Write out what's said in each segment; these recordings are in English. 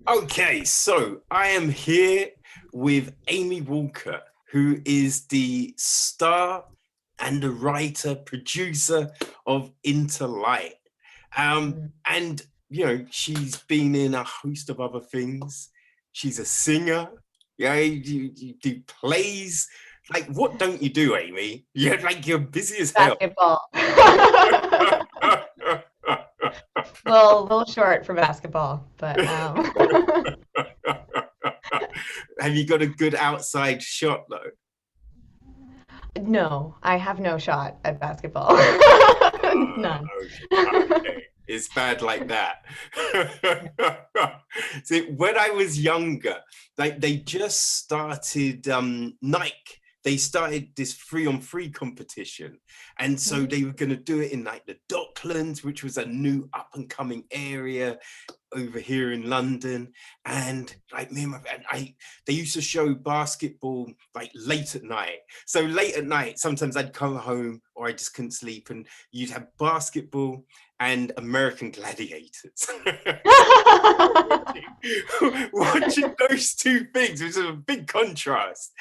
Okay, so I am here with Amy Walker, who is the star and the writer, producer of Into Light. Mm. And, she's been in a host of other things. She's a singer. Yeah, you do plays. Like, what don't you do, Amy? You're busy as hell. Basketball. Little short for basketball, but Have you got a good outside shot, though? no, I have no shot at basketball. None. Okay. It's bad like that. See, when I was younger, like they just started Nike. They started this free on free competition. And so Mhm. they were going to do it in like the Docklands, which was a new up and coming area over here in London. And like me and my friend, they used to show basketball like late at night. So late at night, sometimes I'd come home or I just couldn't sleep, and you'd have basketball and American Gladiators. So watching those two things, which is a big contrast.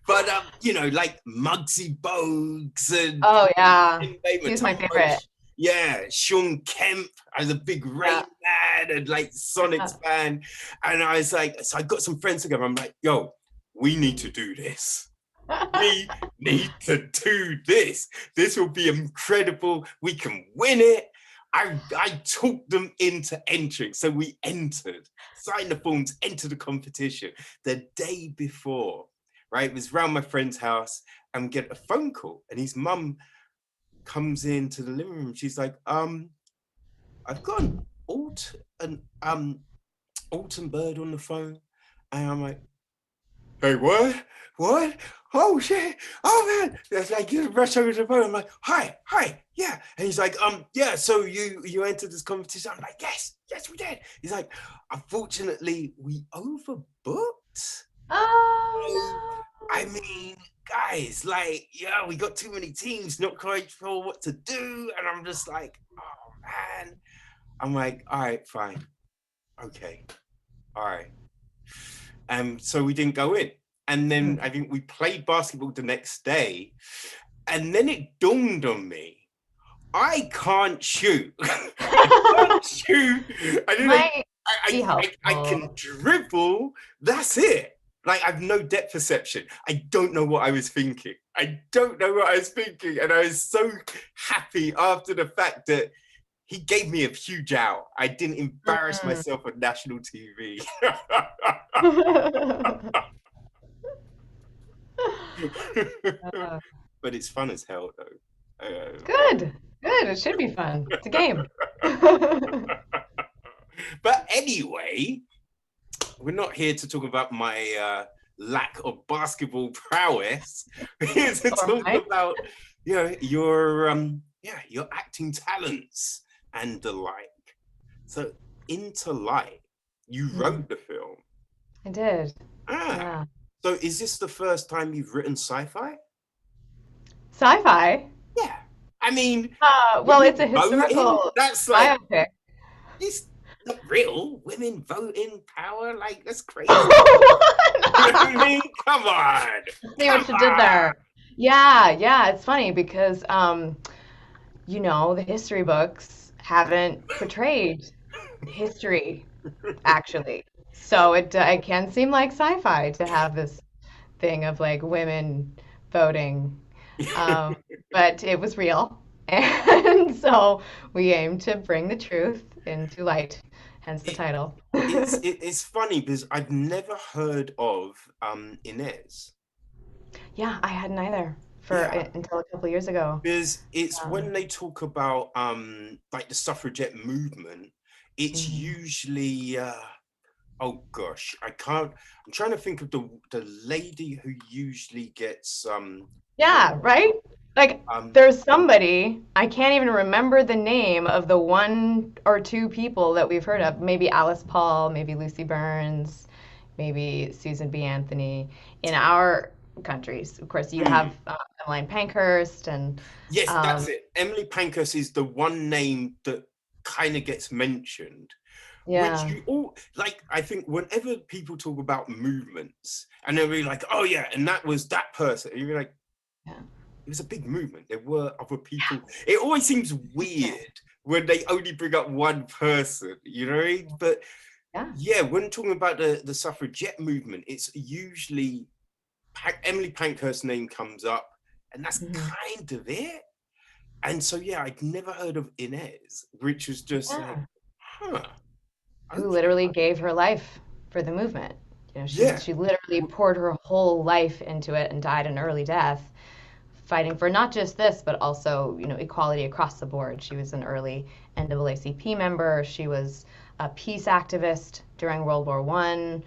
But like Muggsy Bogues and Oh yeah, he's my favorite. Macintosh. Yeah, Sean Kemp. I was a big Rain Yeah, Man and like Sonics yeah. fan. And I was like, so I got some friends together. I'm like, yo, we need to do this. We need to do this. This will be incredible. We can win it. I talked them into entering. So we entered, signed the forms, entered the competition. The day before, right, it was around my friend's house, and we get a phone call, and his mum comes into the living room. She's like, I've got an Alton Bird on the phone. And I'm like, hey, what? What? Oh shit! Oh man! That's like you rush over to the phone. I'm like, hi, yeah. And he's like, yeah. So you entered this competition. I'm like, yes, we did. He's like, unfortunately, we overbooked. So, Oh I mean, guys, like, yeah, we got too many teams, not quite sure what to do, and I'm just like, oh man. I'm like, all right, fine, okay, all right. So we didn't go in. And no. then Mm. I think we played basketball the next day. And then it dawned on me, I can't shoot. I can't shoot. I did like Might be I can helpful. dribble. That's it. Like I've no depth perception. I don't know what I was thinking. I don't know what I was thinking. And I was so happy after the fact that he gave me a huge out. I didn't embarrass Mm. myself on national TV. Uh, But it's fun as hell, though. Good, good. It should be fun. It's a game. But anyway, we're not here to talk about my lack of basketball prowess. We're here to Or talk mine. about your acting talents and the like. So, Into Light, you Mm. wrote the film. I did. Ah, Yeah. so is this the first time you've written sci-fi? Sci-fi. Yeah. I mean, Well, it's women a voting, historical that's like, biopic. it's not real. Women voting power, like, that's crazy. You know what I What? mean? Come on. See Come what you did there. Yeah, yeah, it's funny because the history books haven't portrayed history actually. So it can seem like sci-fi to have this thing of like women voting. on. Um, but it was real. And so we aim to bring the truth into light, hence the it, title. it's funny because I've never heard of Inez. Yeah, I hadn't either for Yeah, until a couple years ago. because it's Um, when they talk about like the suffragette movement, it's mhm. usually oh gosh, I can't. I'm trying to think of the lady who usually gets killed. Yeah, right? Like Um, there's somebody, I can't even remember the name of the one or two people that we've heard of. Maybe Alice Paul, maybe Lucy Burns, maybe Susan B. Anthony. In our countries, of course, you have Emmeline Pankhurst and yes, that's um, it. Emily Pankhurst is the one name that kind of gets mentioned, which Yeah. you all like. I think whenever people talk about movements and they'll be like, oh yeah, and that was that person, and you're like, Yeah. it was a big movement. There were other people. It always seems weird when they only bring up one person, you know? But Yeah. yeah, when talking about the suffragette movement, it's usually Emily Pankhurst's name comes up, and that's Mhm. kind of it. And so yeah, I'd never heard of Inez, which was just like, Yeah. huh, Who okay, literally gave her life for the movement. You know, yeah. she literally poured her whole life into it and died an early death, fighting for not just this, but also, you know, equality across the board. She was an early NAACP member. She was a peace activist during World War I,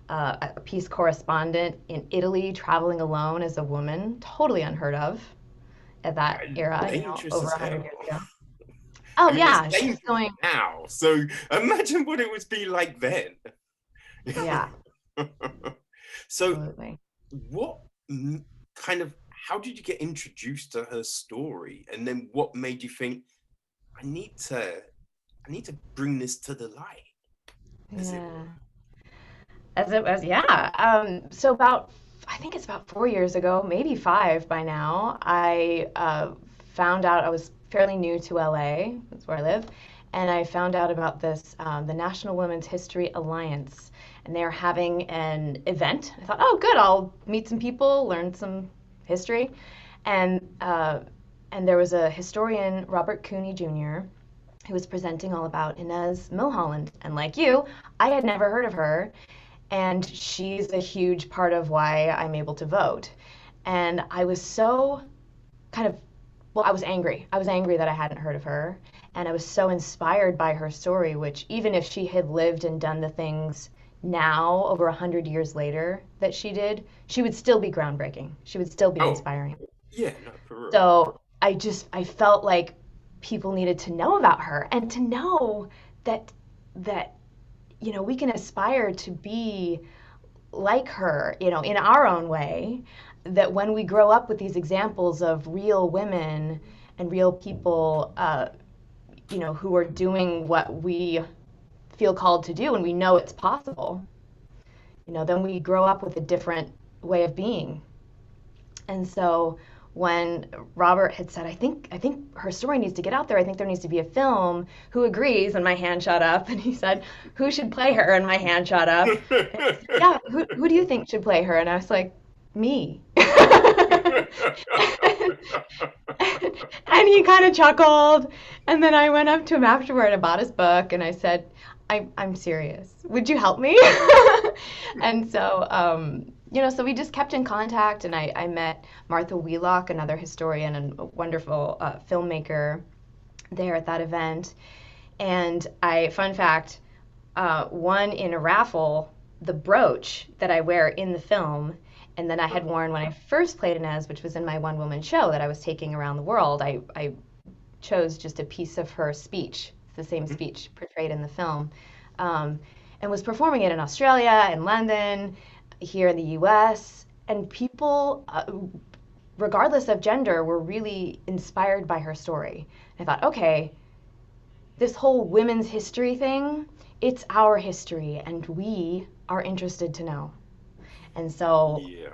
a peace correspondent in Italy, traveling alone as a woman, totally unheard of at that era, you know, Dangerous over as 100 hell. years ago. I Oh mean, it's yeah, she's dangerous going. now. So imagine what it would be like then. Yeah, So absolutely. what kind of, how did you get introduced to her story? And then what made you think, I need to, I need to bring this to the light, as it were? Yeah. As it was, yeah. So about, I think it's about 4 years ago, maybe five by now, I found out I was fairly new to LA, that's where I live, and I found out about this, the National Women's History Alliance, and they're having an event. I thought, oh, good, I'll meet some people, learn some history, and and there was a historian, Robert Cooney Jr., who was presenting all about Inez Milholland, and like you, I had never heard of her, and she's a huge part of why I'm able to vote. And I was so kind of, well, I was angry. I was angry that I hadn't heard of her. And I was so inspired by her story, which even if she had lived and done the things now, over 100 years later, that she did, she would still be groundbreaking. She would still be Oh, inspiring. yeah, no, for real. So I felt like people needed to know about her and to know that, that, you know, we can aspire to be like her, you know, in our own way, that when we grow up with these examples of real women and real people, you know, who are doing what we feel called to do and we know it's possible, you know, then we grow up with a different way of being. And so when Robert had said, I think her story needs to get out there. I think there needs to be a film. Who agrees? And my hand shot up. And he said, who should play her? And my hand shot up. And he said, yeah, who do you think should play her? And I was like, me. And he kind of chuckled. And then I went up to him afterward and bought his book. And I said, I'm serious. Would you help me? And so, you know, so we just kept in contact. And I met Martha Wheelock, another historian and a wonderful filmmaker, there at that event. And fun fact, won in a raffle the brooch that I wear in the film, and then I had worn when I first played Inez, which was in my one woman show that I was taking around the world. I chose just a piece of her speech, the same speech portrayed in the film, and was performing it in Australia and London, here in the US, and people, regardless of gender, were really inspired by her story. I thought, okay, this whole women's history thing, it's our history, and we are interested to know. And so, Yeah.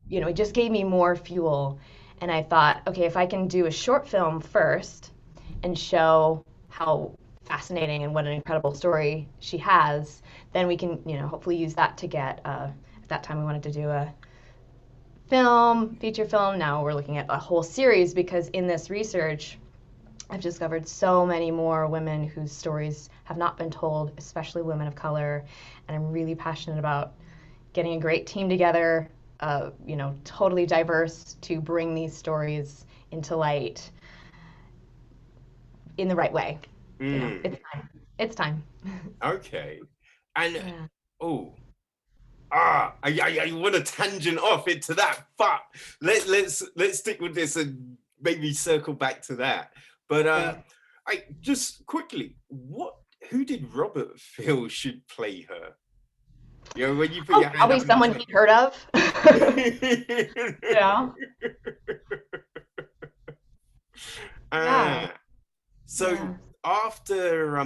you know, it just gave me more fuel. And I thought, okay, if I can do a short film first and show how fascinating and what an incredible story she has, then we can, you know, hopefully use that to get, at that time we wanted to do a film, feature film. Now we're looking at a whole series because in this research, I've discovered so many more women whose stories have not been told, especially women of color. And I'm really passionate about getting a great team together, you know, totally diverse to bring these stories into light in the right way. You know, Mm, it's time. It's time. okay. And Yeah. oh, I want to tangent off into that, but let's stick with this and maybe circle back to that. But Okay. I just quickly, who did Robert feel should play her? You know, when you put Oh, your hand probably up and you someone say, he'd heard of. Yeah. Yeah. ah, so Yeah. after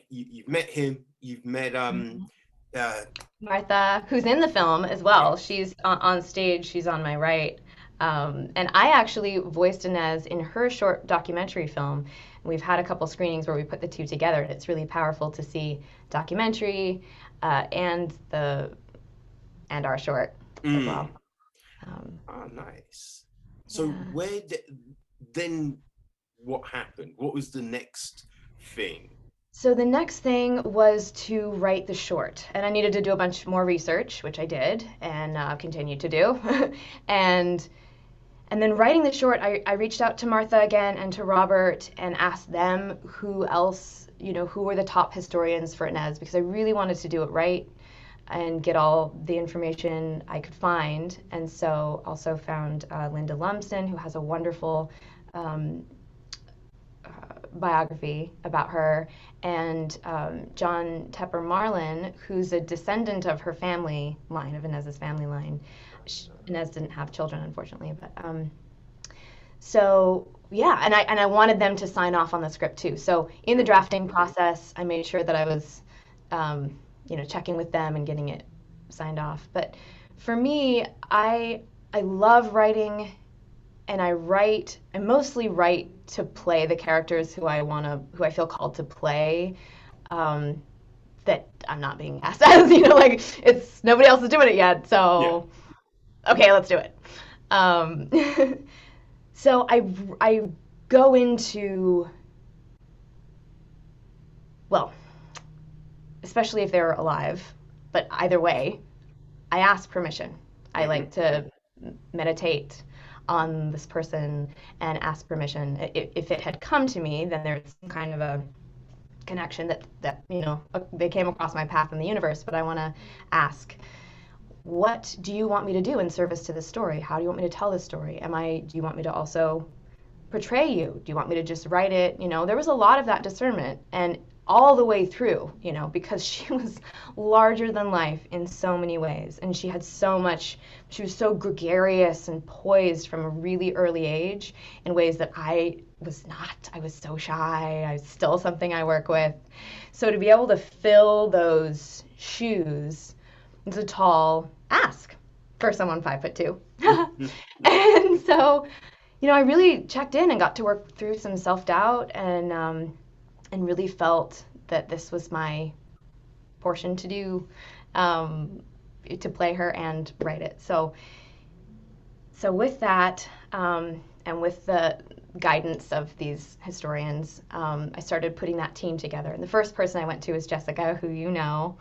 you've met him, you've met Mhm. uh Martha, who's in the film as well. yes. She's on stage. She's on my right. And I actually voiced Inez in her short documentary film. We've had a couple screenings where we put the two together, and it's really powerful to see documentary and the and our short as well. Mm. Um, Oh, nice. So yeah. then what happened? What was the next thing? So the next thing was to write the short, and I needed to do a bunch more research, which I did and continued to do. and And then writing the short, I reached out to Martha again and to Robert and asked them who else, who were the top historians for Inez, because I really wanted to do it right and get all the information I could find. And so also found Linda Lumsden, who has a wonderful um, biography about her, and John Tepper Marlin, who's a descendant of her family line, of Inez's family line. Inez didn't have children, unfortunately, but so yeah, and I wanted them to sign off on the script too. So in the drafting process, I made sure that I was, checking with them and getting it signed off. But for me, I love writing, and I mostly write to play the characters who I feel called to play. Um, that I'm not being asked as, like it's nobody else is doing it yet. Yeah. So okay, let's do it. Um, So I go into, well, especially if they're alive, but either way, I ask permission. I Hmm. like to meditate on this person and ask permission. If it had come to me, then there's some kind of a connection that they came across my path in the universe. But I want to ask, what do you want me to do in service to this story? How do you want me to tell this story? Do you want me to also portray you? Do you want me to just write it? There was a lot of that discernment, and all the way through, because she was larger than life in so many ways. And she was so gregarious and poised from a really early age in ways that I was not. I was so shy. I was still something I work with. So to be able to fill those shoes is a tall ask for someone 5'2". And so I really checked in and got to work through some self-doubt and really felt that this was my portion to do, to play her and write it. So with that, and with the guidance of these historians, I started putting that team together. And the first person I went to was Jessica, who you know.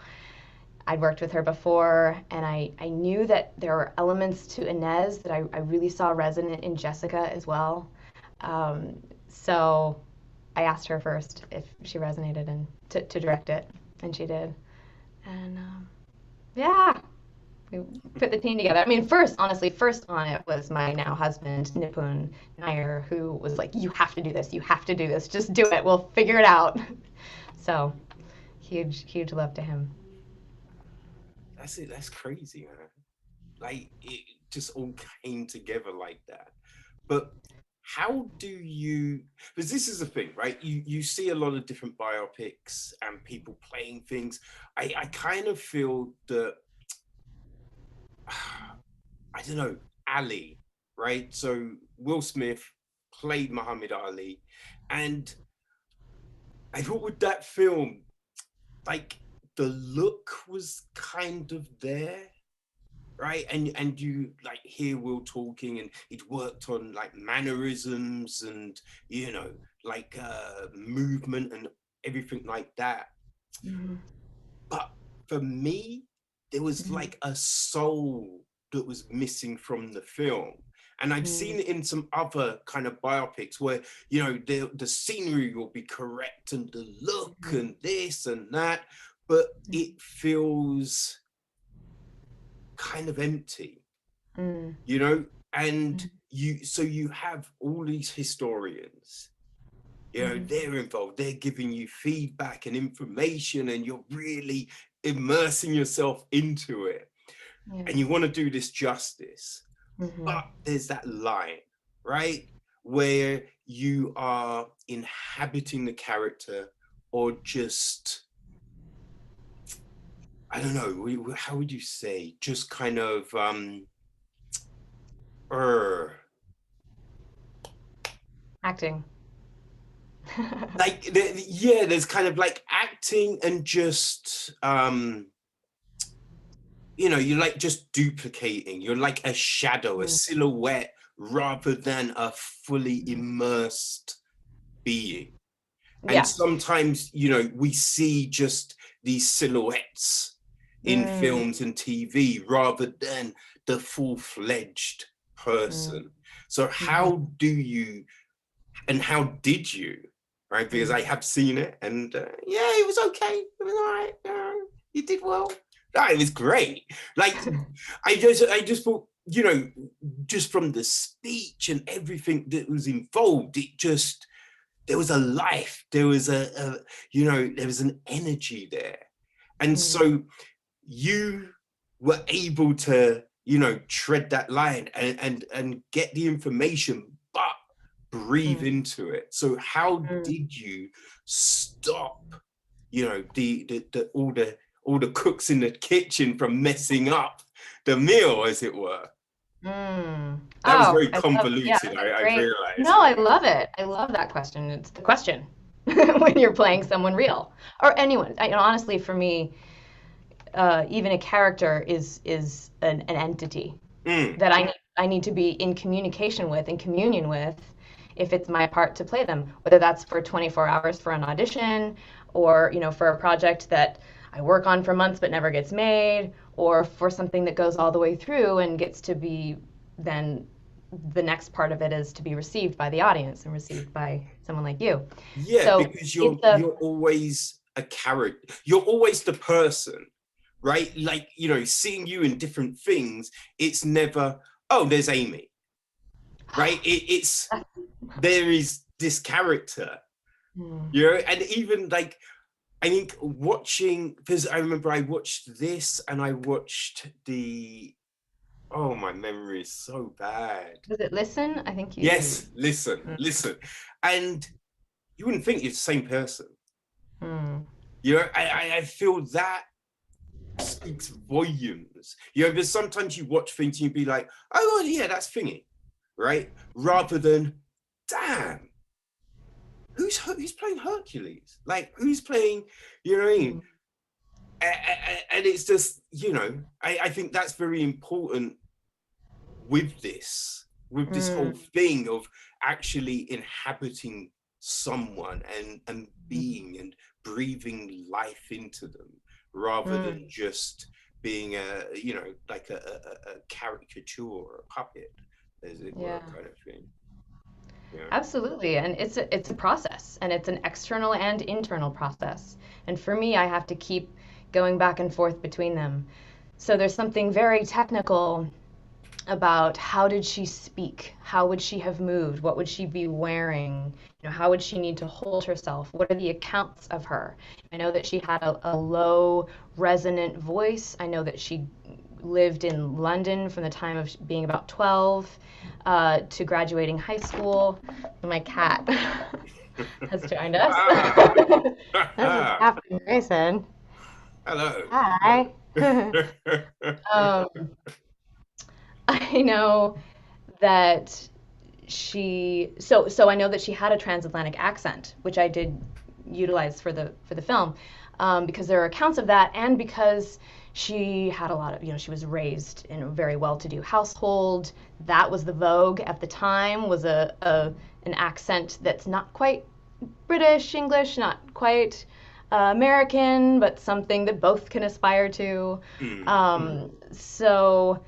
I'd worked with her before, and I knew that there were elements to Inez that I really saw resonant in Jessica as well. So I asked her first if she resonated and to direct it, and she did. And yeah, we put the team together. I mean, honestly, first on it was my now husband, Nipun Nair, who was like, "You have to do this. You have to do this. Just do it. We'll figure it out." So huge, huge love to him. That's it. That's crazy, man. Like it just all came together like that. But how do you, because this is the thing, right? You see a lot of different biopics and people playing things. I kind of feel that I don't know, Ali, right? So Will Smith played Muhammad Ali, and I thought with that film, like the look was kind of there, right? And you like hear Will talking, and he'd worked on like mannerisms and like movement and everything like that. Mm-hmm. But for me, there was Mm-hmm. like a soul that was missing from the film. And I've seen it in some other kind of biopics where, the scenery will be correct and the look Mm-hmm. and this and that, but it feels kind of empty, Mm-hmm. you know? And you have all these historians, Mm-hmm. they're involved, they're giving you feedback and information, and you're really immersing yourself into it. Yeah. And you want to do this justice. Mm-hmm. But there's that line, right? where you are inhabiting the character, or just, I don't know, how would you say, just kind of Acting. like yeah, there's kind of like acting and just you're like just duplicating. You're like a shadow, a silhouette, rather than a fully immersed being. And Yeah. sometimes, we see just these silhouettes in films and TV rather than the full-fledged person. So how do you, and how did you, right? Because I have seen it, and yeah, it was okay. It was all right. You did well. No, it was great. Like, I just thought, just from the speech and everything that was involved, there was a life, there was there was an energy there. And so you were able to, tread that line and get the information, but breathe into it. So how did you stop, all the cooks in the kitchen from messing up the meal, as it were? That was very convoluted, I realized. No, I love it. I love that question. It's the question when you're playing someone real or anyone. Honestly, for me, even a character is an entity that I need to be in communication with, in communion with, if it's my part to play them, whether that's for 24 hours for an audition, or for a project that I work on for months but never gets made, or for something that goes all the way through and gets to be, then the next part of it is to be received by the audience and received by someone like you. Yeah, so because you're always a character. You're always the person, right? Like, seeing you in different things, it's never, oh, there's Amy, right? It's there is this character, and even like, I think watching, because I remember I watched this and I watched oh, my memory is so bad. Was it Listen? I think you... Yes, Listen. And you wouldn't think you're the same person. I feel that speaks volumes. Because sometimes you watch things and you'd be like, oh, well, yeah, that's Thingy, right? Rather than, damn, who's playing Hercules? Like, who's playing, you know what I mean? And it's just, I think that's very important with this whole thing of actually inhabiting someone and being and breathing life into them, rather than just being like a caricature or a puppet, as it were, kind of thing. Yeah. Absolutely. And it's a process, and it's an external and internal process. And for me, I have to keep going back and forth between them. So there's something very technical about how did she speak? How would she have moved? What would she be wearing? How would she need to hold herself? What are the accounts of her? I know that she had a low resonant voice. I know that she lived in London from the time of being about 12 to graduating high school. My cat has joined us. This is happening, Grayson. Hello. Hi. I know that so I know that she had a transatlantic accent, which I did utilize for the film, because there are accounts of that, and because she had a lot of, she was raised in a very well-to-do household. That was the vogue at the time, was an accent that's not quite British English, not quite American, but something that both can aspire to. So,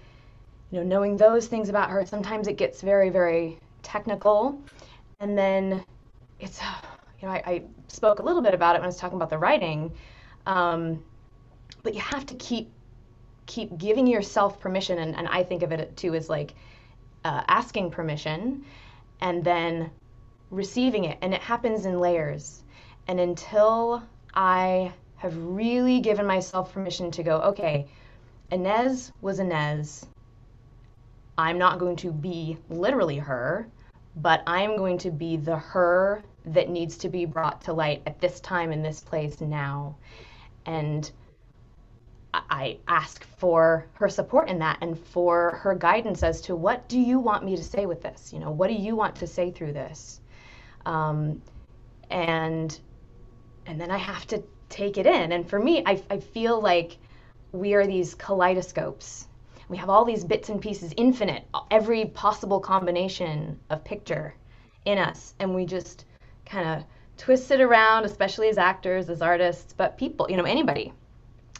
knowing those things about her, sometimes it gets very, very technical. And then it's, I spoke a little bit about it when I was talking about the writing, but you have to keep giving yourself permission. And I think of it too as like asking permission and then receiving it. And it happens in layers. And until I have really given myself permission to go, okay, Inez was Inez. I'm not going to be literally her, but I'm going to be the her that needs to be brought to light at this time in this place now. And I ask for her support in that and for her guidance as to what do you want me to say with this? You know, what do you want to say through this? Um, and and then I have to take it in. And for me, I feel like we are these kaleidoscopes. We have all these bits and pieces, infinite, every possible combination of picture in us, and we just kind of twist it around, especially as actors, as artists, but people, you know, anybody.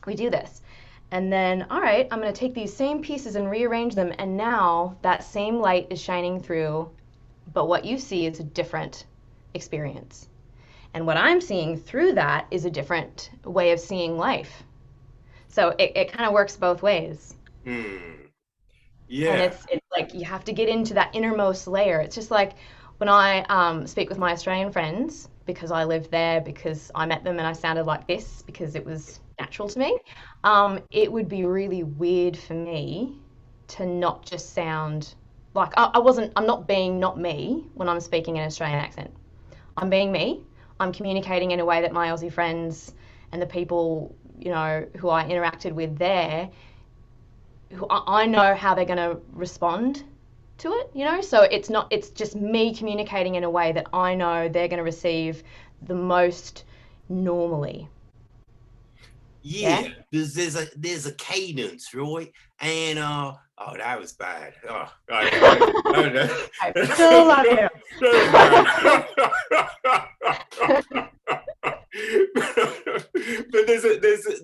We do this. And then, all right, I'm going to take these same pieces and rearrange them, and now that same light is shining through, but what you see is a different experience. And what I'm seeing through that is a different way of seeing life. So it kind of works both ways. Hmm. And Yeah. it's like you have to get into that innermost layer. It's just like when I speak with my Australian friends, because I lived there, because I met them and I sounded like this, because it was natural to me. It would be really weird for me to not just sound like I'm not being not me when I'm speaking an Australian accent. I'm being me. I'm communicating in a way that my Aussie friends and the people, you know, who I interacted with there, who I know how they're going to respond to it, you know? So it's not, it's just me communicating in a way that I know they're going to receive the most normally. Yeah, Yeah? there's a cadence, right? And oh, that was bad. Oh, that I still love you. was but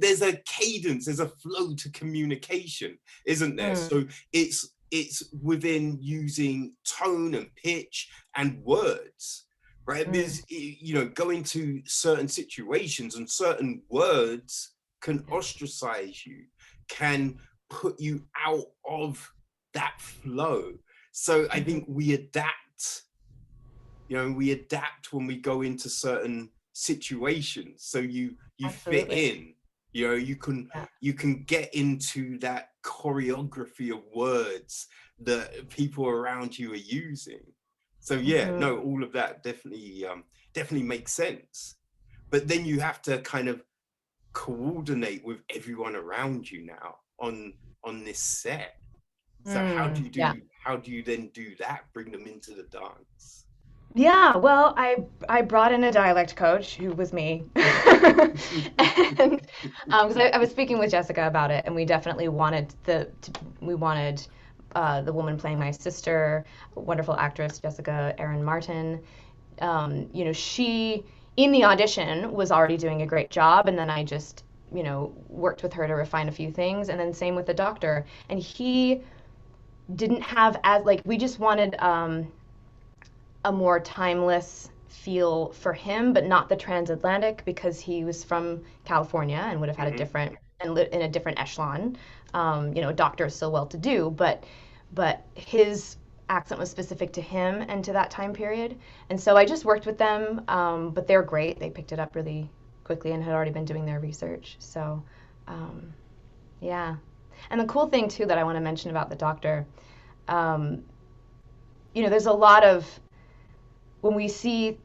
there's a cadence, there's a flow to communication, isn't there? Mm, So it's within using tone and pitch and words, right? mm, There's going to certain situations and certain words can yeah, ostracize you, can put you out of that flow. So I mhm, think we adapt when we go into certain situations. So you fit absolutely. in. You can Yeah. you can get into that choreography of words that people around you are using. So yeah, Hmm. no, all of that definitely makes sense. But then you have to kind of coordinate with everyone around you now on this set. So Yeah. how do you then do that? Bring them into the dance. Yeah, well, I brought in a dialect coach who was me, and because I was speaking with Jessica about it, and we definitely wanted we wanted the woman playing my sister, wonderful actress Jessica Erin Martin. You know, she in the audition was already doing a great job, and then I just worked with her to refine a few things, and then same with the doctor, and he didn't have as like we just wanted. A more timeless feel for him, but not the transatlantic because he was from California and would have had a Hmm. different and lived in a different echelon. Doctor is still well to do, but his accent was specific to him and to that time period. And so I just worked with them, but they're great. They picked it up really quickly and had already been doing their research. So um, yeah. And the cool thing too that I want to mention about the doctor, um, there's a lot of when we see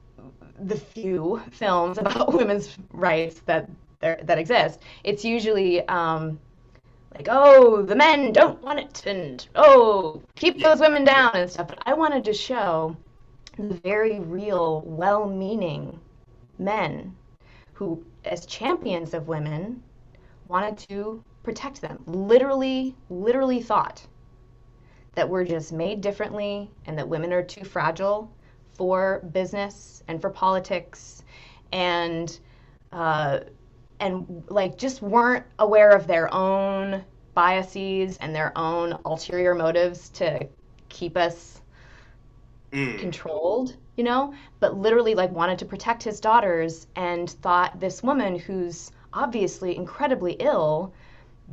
the few films about women's rights that exist, it's usually like, oh, the men don't want it, and oh, keep Yeah. those women down and stuff. But I wanted to show the very real, well-meaning men who, as champions of women, wanted to protect them. Literally thought that we're just made differently and that women are too fragile for business and for politics and uh, and like just weren't aware of their own biases and their own ulterior motives to keep us Mm. controlled, but literally like wanted to protect his daughters and thought this woman who's obviously incredibly ill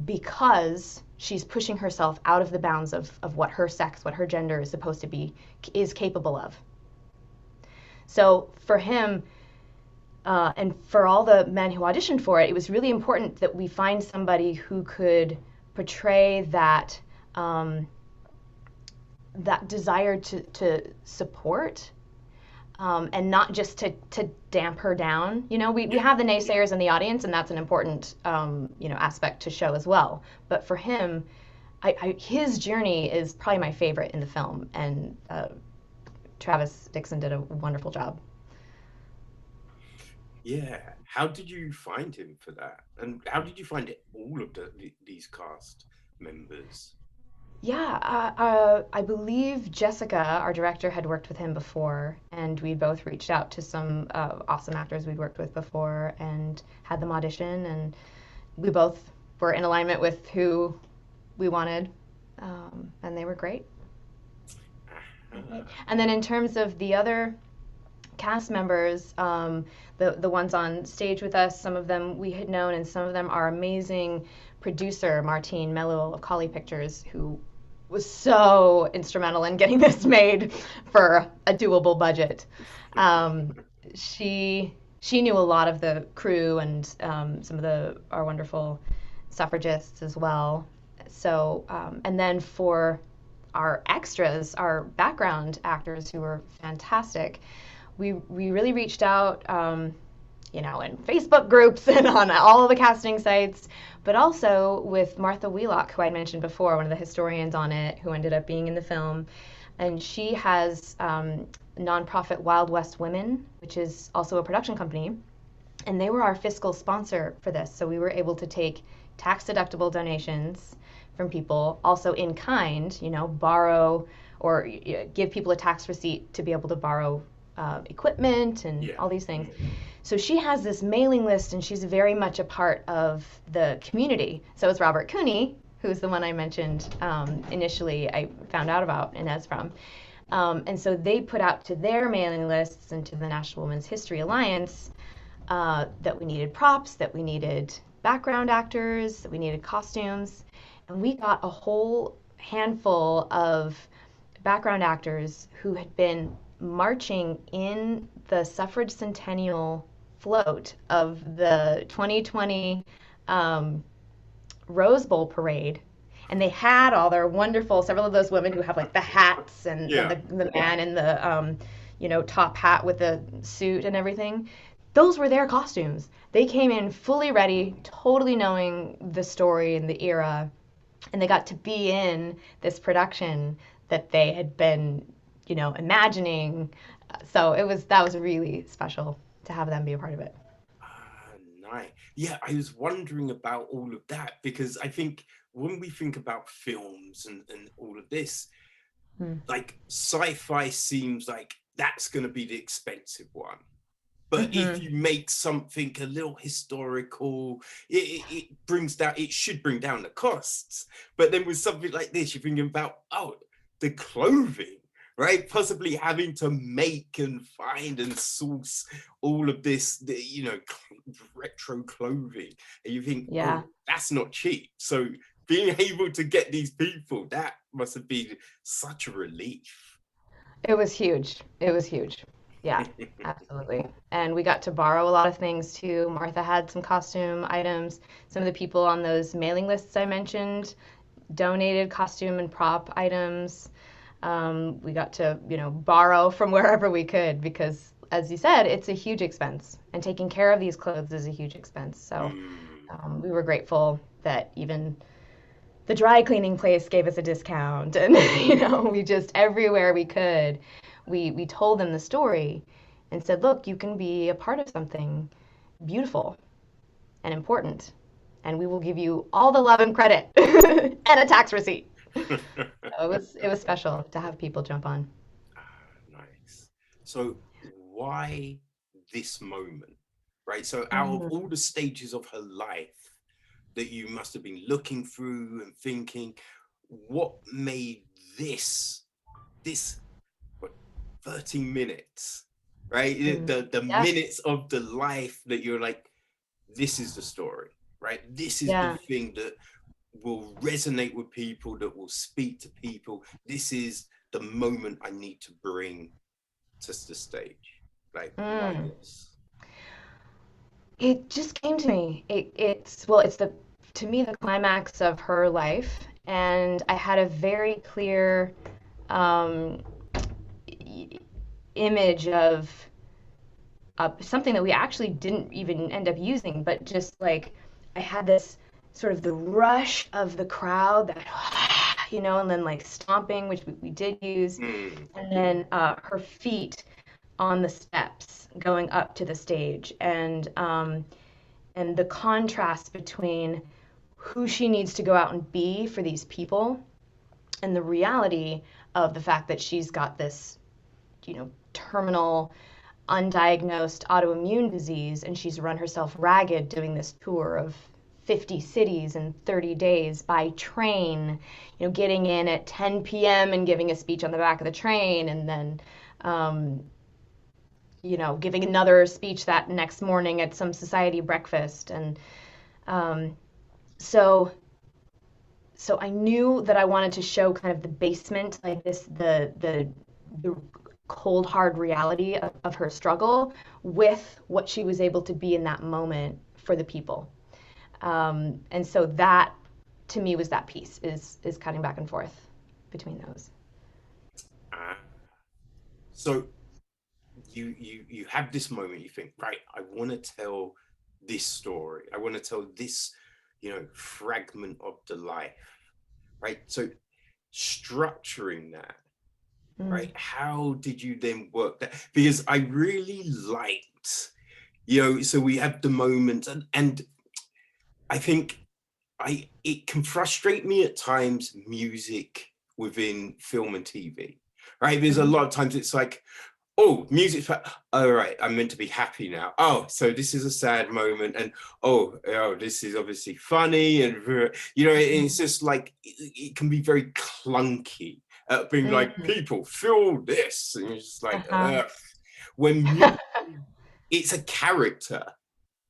because she's pushing herself out of the bounds of what her sex, what her gender is supposed to be, is capable of. So for him, and for all the men who auditioned for it, it was really important that we find somebody who could portray that that desire to support, and not just to damp her down. We Yeah. have the naysayers in the audience, and that's an important aspect to show as well. But for him, his journey is probably my favorite in the film, and Travis Dixon did a wonderful job. Yeah. How did you find him for that? And how did you find it, all of these cast members? Yeah, I believe Jessica, our director, had worked with him before, and we both reached out to some awesome actors we'd worked with before and had them audition, and we both were in alignment with who we wanted, and they were great. Ah, And then in terms of the other cast members, the ones on stage with us, some of them we had known, and some of them are amazing producer Martine Mello of Collie Pictures, who was so instrumental in getting this made for a doable budget. Um, she knew a lot of the crew and some of our wonderful suffragists as well. So and then for our extras, our background actors who were fantastic, we really reached out, in Facebook groups and on all of the casting sites, but also with Martha Wheelock, who I mentioned before, one of the historians on it, who ended up being in the film. And she has nonprofit Wild West Women, which is also a production company, and they were our fiscal sponsor for this. So we were able to take tax deductible donations from people, also in kind, borrow or give people a tax receipt to be able to borrow equipment and yeah. all these things. So she has this mailing list, and she's very much a part of the community. So is Robert Cooney, who's the one I mentioned initially. I found out about Inez from. And so they put out to their mailing lists and to the National Women's History Alliance that we needed props, that we needed background actors, that we needed costumes. And we got a whole handful of background actors who had been marching in the suffrage centennial float of the 2020 Rose Bowl parade. And they had all their wonderful, several of those women who have like the hats and Yeah. the man in the, top hat with the suit and everything. Those were their costumes. They came in fully ready, totally knowing the story and the era, and they got to be in this production that they had been, imagining. So that was really special to have them be a part of it. Ah, nice. Yeah, I was wondering about all of that because I think when we think about films and all of this, Mm. like sci-fi seems like that's going to be the expensive one. But if Mm-hmm. you make something a little historical, it should bring down the costs. But then with something like this, you're thinking about, the clothing, right? Possibly having to make and find and source all of this, retro clothing. And you think, Yeah, that's not cheap. So being able to get these people, that must have been such a relief. it was huge. It was huge. Yeah, absolutely. And we got to borrow a lot of things too. Martha had some costume items. Some of the people on those mailing lists I mentioned donated costume and prop items. We got to, borrow from wherever we could because, as you said, it's a huge expense, and taking care of these clothes is a huge expense. So Mm. we were grateful that even the dry cleaning place gave us a discount, and we just everywhere we could, we told them the story and said, look, you can be a part of something beautiful and important, and we will give you all the love and credit and a tax receipt. So it was special to have people jump on. Nice. So why this moment, right? So out of Mm. all the stages of her life that you must have been looking through and thinking, what made this what 13 minutes, right? Mm. The Yeah, minutes of the life that you're like, this is the story, right? This is the yeah. thing that will resonate with people, that will speak to people. This is the moment I need to bring to the stage. Like, why Mm. this? It just came to me. It's the to me the climax of her life, and I had a very clear um, image of something that we actually didn't even end up using, but just like I had this sort of the rush of the crowd that, and then like stomping, which we did use, Mm. and then her feet on the steps going up to the stage, and the contrast between who she needs to go out and be for these people and the reality of the fact that she's got this, terminal undiagnosed autoimmune disease, and she's run herself ragged doing this tour of 50 cities in 30 days by train, getting in at 10 p.m. and giving a speech on the back of the train, and then, giving another speech that next morning at some society breakfast. And um, so, so I knew that I wanted to show kind of the basement, like this, the cold hard reality of her struggle with what she was able to be in that moment for the people. And so that to me was that piece is cutting back and forth between those. Ah. So you have this moment, you think, right, I want to tell this story. I want to tell this, fragment of the life, right? So structuring that, Mm. right? How did you then work that? Because I really liked, so we have the moment, and I think it can frustrate me at times, music within film and TV, right? There's a Mhm. lot of times it's like, oh, music's all right, I'm meant to be happy now. Oh, so this is a sad moment, and oh, this is obviously funny, and it's just like it can be very clunky. Being like, Mhm. people feel this, and it's just like, Uh-huh. when it's a character,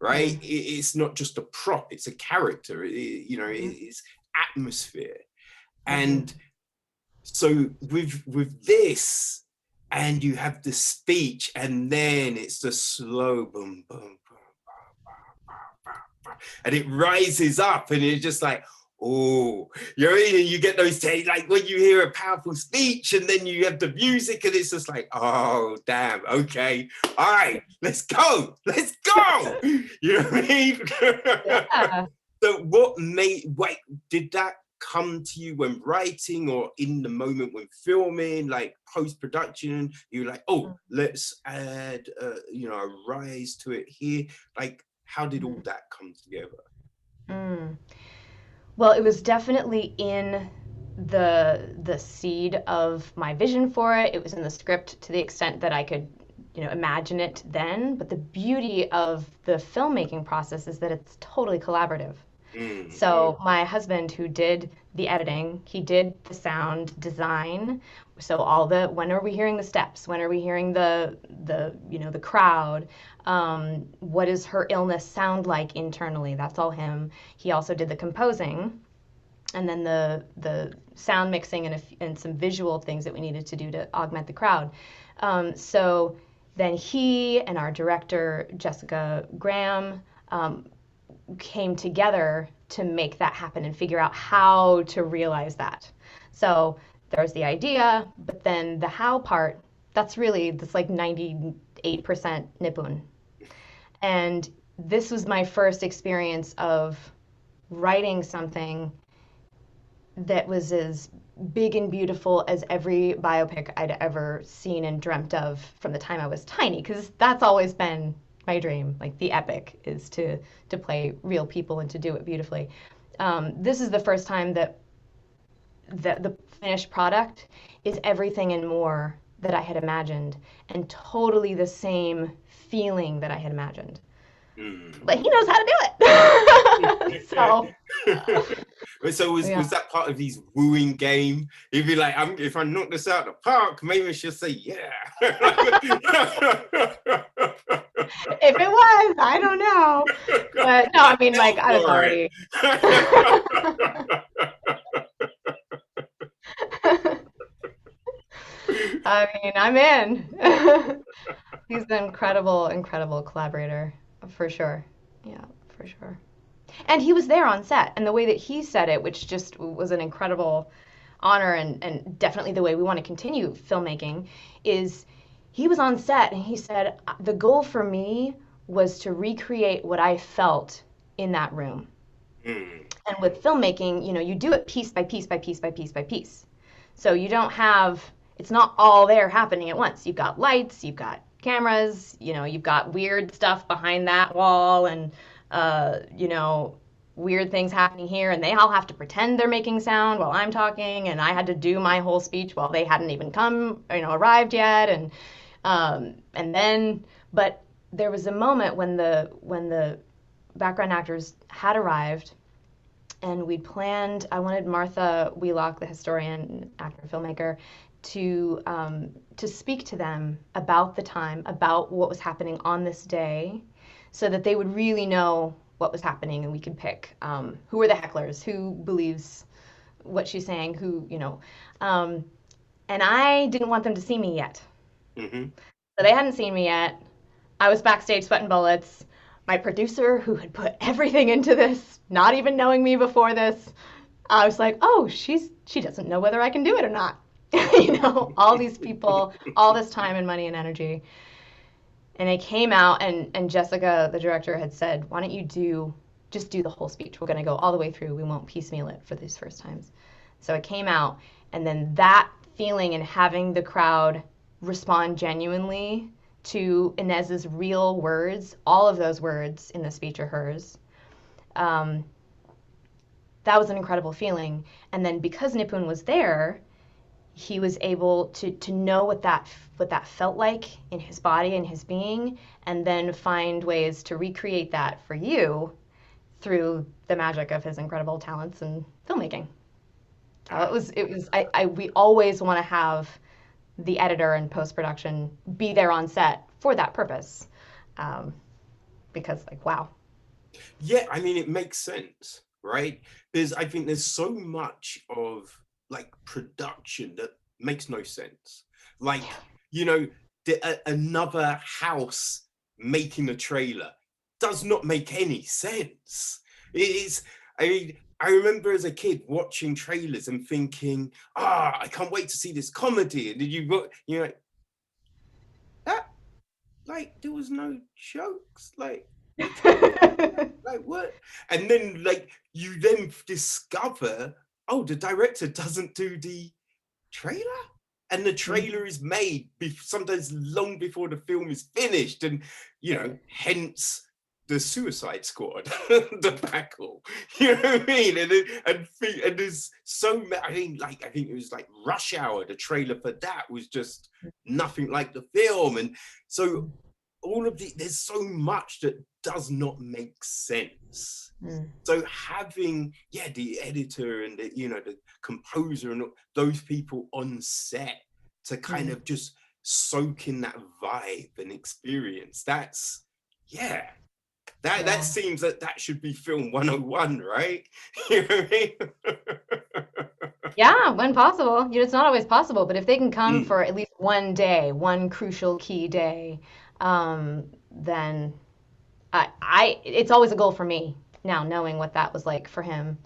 right? Mm. It's not just a prop; it's a character. Mhm. It's atmosphere, Mhm. and so with this, and you have the speech, and then it's the slow boom boom boom, and it rises up, and it's just like, oh, you get those days like when you hear a powerful speech, and then you have the music, and it's just like, oh damn, okay, all right, let's go, you know what I mean? Yeah. So what did that come to you when writing, or in the moment when filming, like post-production, you're like, oh, let's add a rise to it here? Like, how did all Mhm. that come together? Mm. Well, it was definitely in the seed of my vision for it. It was in the script to the extent that I could, imagine it then. But the beauty of the filmmaking process is that it's totally collaborative. Mm. So my husband, who did the editing, he did the sound design. So all the when are we hearing the steps? When are we hearing the crowd? What does her illness sound like internally? That's all him. He also did the composing, and then the sound mixing and some visual things that we needed to do to augment the crowd. So then he and our director Jessica Graham came together to make that happen and figure out how to realize that. So there's the idea, but then the how part, that's like 98% Nippon. And this was my first experience of writing something that was as big and beautiful as every biopic I'd ever seen and dreamt of from the time I was tiny, because that's always been my dream. Like the epic is to play real people and to do it beautifully. This is the first time that the finished product is everything and more that I had imagined, and totally the same feeling that I had imagined. Mm. But he knows how to do it. So So was yeah. that part of his wooing game? He'd be like, if I knock this out of the park, maybe she'll say yeah. If it was, I don't know. But no, I mean, like, I was For it. already. I mean, I'm in. He's an incredible, incredible collaborator, for sure. Yeah, for sure. And he was there on set, and the way that he said it, which just was an incredible. honor and definitely the way we want to continue filmmaking is he was on set and he said, the goal for me was to recreate what I felt in that room. Mm. And with filmmaking, you do it piece by piece by piece by piece by piece. So you don't have, it's not all there happening at once. You've got lights, you've got cameras, you've got weird stuff behind that wall and, weird things happening here. And they all have to pretend they're making sound while I'm talking. And I had to do my whole speech while they hadn't even arrived yet. And then, but there was a moment when the background actors had arrived and we'd planned. I wanted Martha Wheelock, the historian, actor, filmmaker, to speak to them about the time, about what was happening on this day, so that they would really know what was happening, and we could pick who are the hecklers, who believes what she's saying, and I didn't want them to see me yet. Hmm. So they hadn't seen me yet. I was backstage sweating bullets. My producer, who had put everything into this, not even knowing me before this, I was like, oh, she doesn't know whether I can do it or not. All these people, all this time and money and energy. And I came out and Jessica, the director, had said, why don't you just do the whole speech. We're going to go all the way through. We won't piecemeal it for these first times. So I came out, and then that feeling and having the crowd respond genuinely to Inez's real words, all of those words in the speech are hers. Um, that was an incredible feeling. And then because Nipun was there, he was able to know what that felt like in his body and his being, and then find ways to recreate that for you through the magic of his incredible talents in filmmaking. So we always want to have the editor and post production be there on set for that purpose, um, because wow. Yeah, I mean, it makes sense, right? Because I think there's so much of like production that makes no sense. Like, Yeah. another house making a trailer does not make any sense. It is, I mean, I remember as a kid watching trailers and thinking, I can't wait to see this comedy. And then you're like, that, like, there was no jokes. Like, the trailer, like what? And then like you then discover, oh, the director doesn't do the trailer, and the trailer is made sometimes long before the film is finished, and hence the Suicide Squad, the Packle. You know what I mean? And there's so many. I think it was like Rush Hour. The trailer for that was just nothing like the film, and so all of there's so much that does not make sense. Mm. So having the editor and the composer and those people on set to kind Mm. of just soak in that vibe and experience, that's yeah that Yeah. seems that should be film 101, right? You know what I mean? Yeah, when possible. It's not always possible, but if they can come Mm. for at least one day, one crucial key day, then it's always a goal for me now, knowing what that was like for him.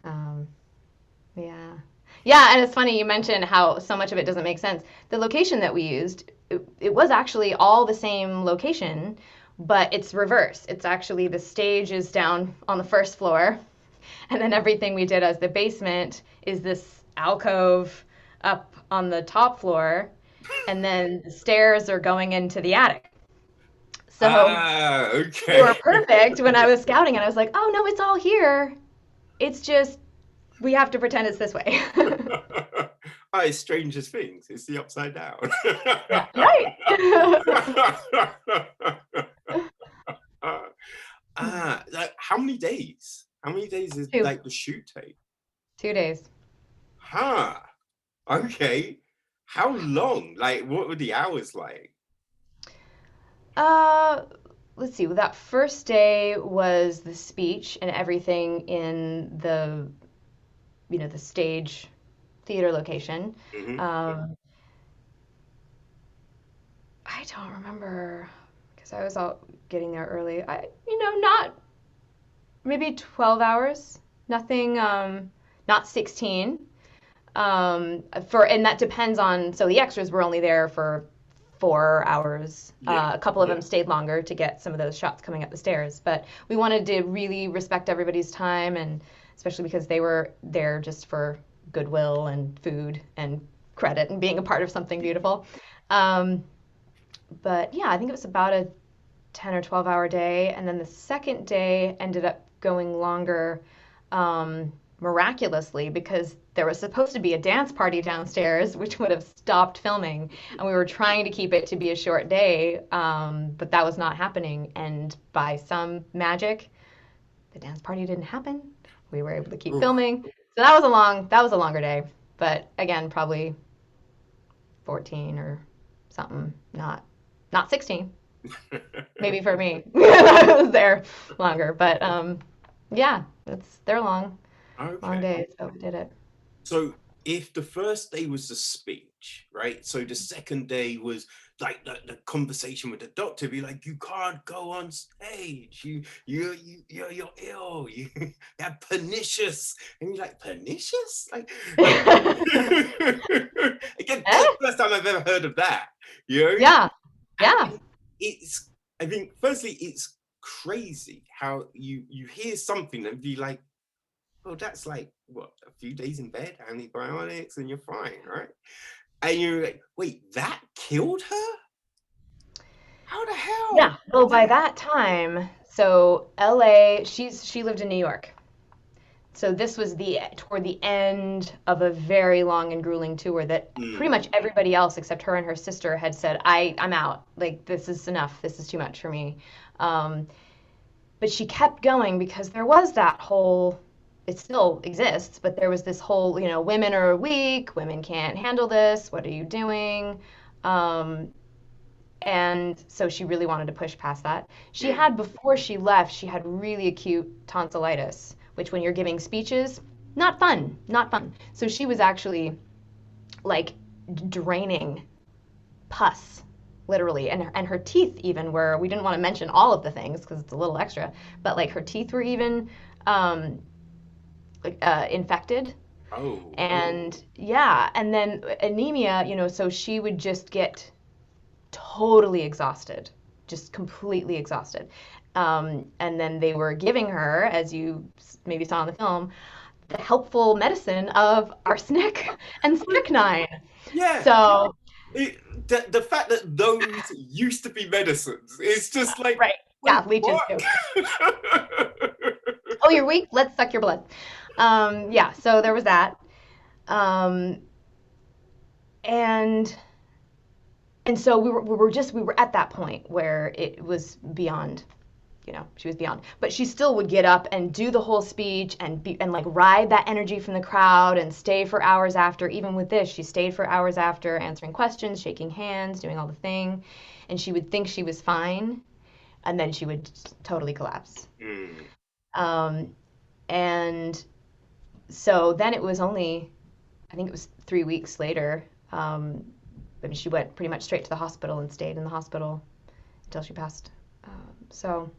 Um, yeah. Yeah, and it's funny you mentioned how so much of it doesn't make sense. The location that we used, it was actually all the same location, but it's reverse. It's actually the stage is down on the first floor, and then everything we did as the basement is this alcove up on the top floor, and then the stairs are going into the attic. So they Okay. were perfect when I was scouting, and I was like, oh no, it's all here. It's just we have to pretend it's this way. It's Strangest Things. It's the upside down. Yeah, right. Like, how many days? How many days is Two, like the shoot take? 2 days. Huh. Okay. How long? Like, what were the hours like? Uh, let's see. That first day was the speech and everything in the stage theater location. Hmm. Um, I don't remember because I was out getting there early. Not maybe 12 hours. Nothing, not 16. And that depends on, so the extras were only there for 4 hours. Yeah. A couple of them stayed longer to get some of those shots coming up the stairs, but we wanted to really respect everybody's time, and especially because they were there just for goodwill and food and credit and being a part of something beautiful. Um, but yeah, I think it was about a 10 or 12-hour day. And then the second day ended up going longer, miraculously, because there was supposed to be a dance party downstairs, which would have stopped filming. And we were trying to keep it to be a short day, but that was not happening. And by some magic, the dance party didn't happen. We were able to keep Oof. filming. So that was a longer day. But again, probably 14 or something, not 16. Maybe for me. I was there longer, but yeah, they're long Okay. days, so we did it. So if the first day was the speech, right? So the second day was like the conversation with the doctor, be like, you can't go on stage. You're ill. You are pernicious. And you're like, pernicious? Like again, Eh? that's the first time I've ever heard of that. You know? Yeah, yeah. And it's I think firstly it's crazy how you hear something and be like, well, that's like what, a few days in bed, antibiotics, and you're fine, right? And you're like, wait, that killed her? How the Yeah. hell? Well, by that time, so LA, she lived in New York. So this was the toward the end of a very long and grueling tour that pretty Mm, much everybody else except her and her sister had said, I'm out. Like, this is enough. This is too much for me. Um, but she kept going because there was that whole, it still exists, but there was this whole, women are weak, women can't handle this, what are you doing? um, and so she really wanted to push past that. She mm. had, before she left, she had really acute tonsillitis, which when you're giving speeches, not fun, not fun. So she was actually like draining pus, literally, and her teeth even were. We didn't want to mention all of the things because it's a little extra, but like her teeth were even um, infected. Oh, And yeah, and then anemia, so she would just get totally exhausted, just completely exhausted. And then they were giving her, as you maybe saw in the film, the helpful medicine of arsenic and strychnine. yeah. So, The fact that those used to be medicines, it's just like, right, yeah, wait, leeches what? too. Oh, you're weak? Let's suck your blood. Yeah, so there was that. Um, and and so we were at that point where it was beyond, she was beyond, but she still would get up and do the whole speech and like ride that energy from the crowd and stay for hours after. Even with this, she stayed for hours after, answering questions, shaking hands, doing all the thing. And she would think she was fine, and then she would totally collapse. Mm, um, and so then it was only, I think it was 3 weeks later. I mean, she went pretty much straight to the hospital and stayed in the hospital until she passed. So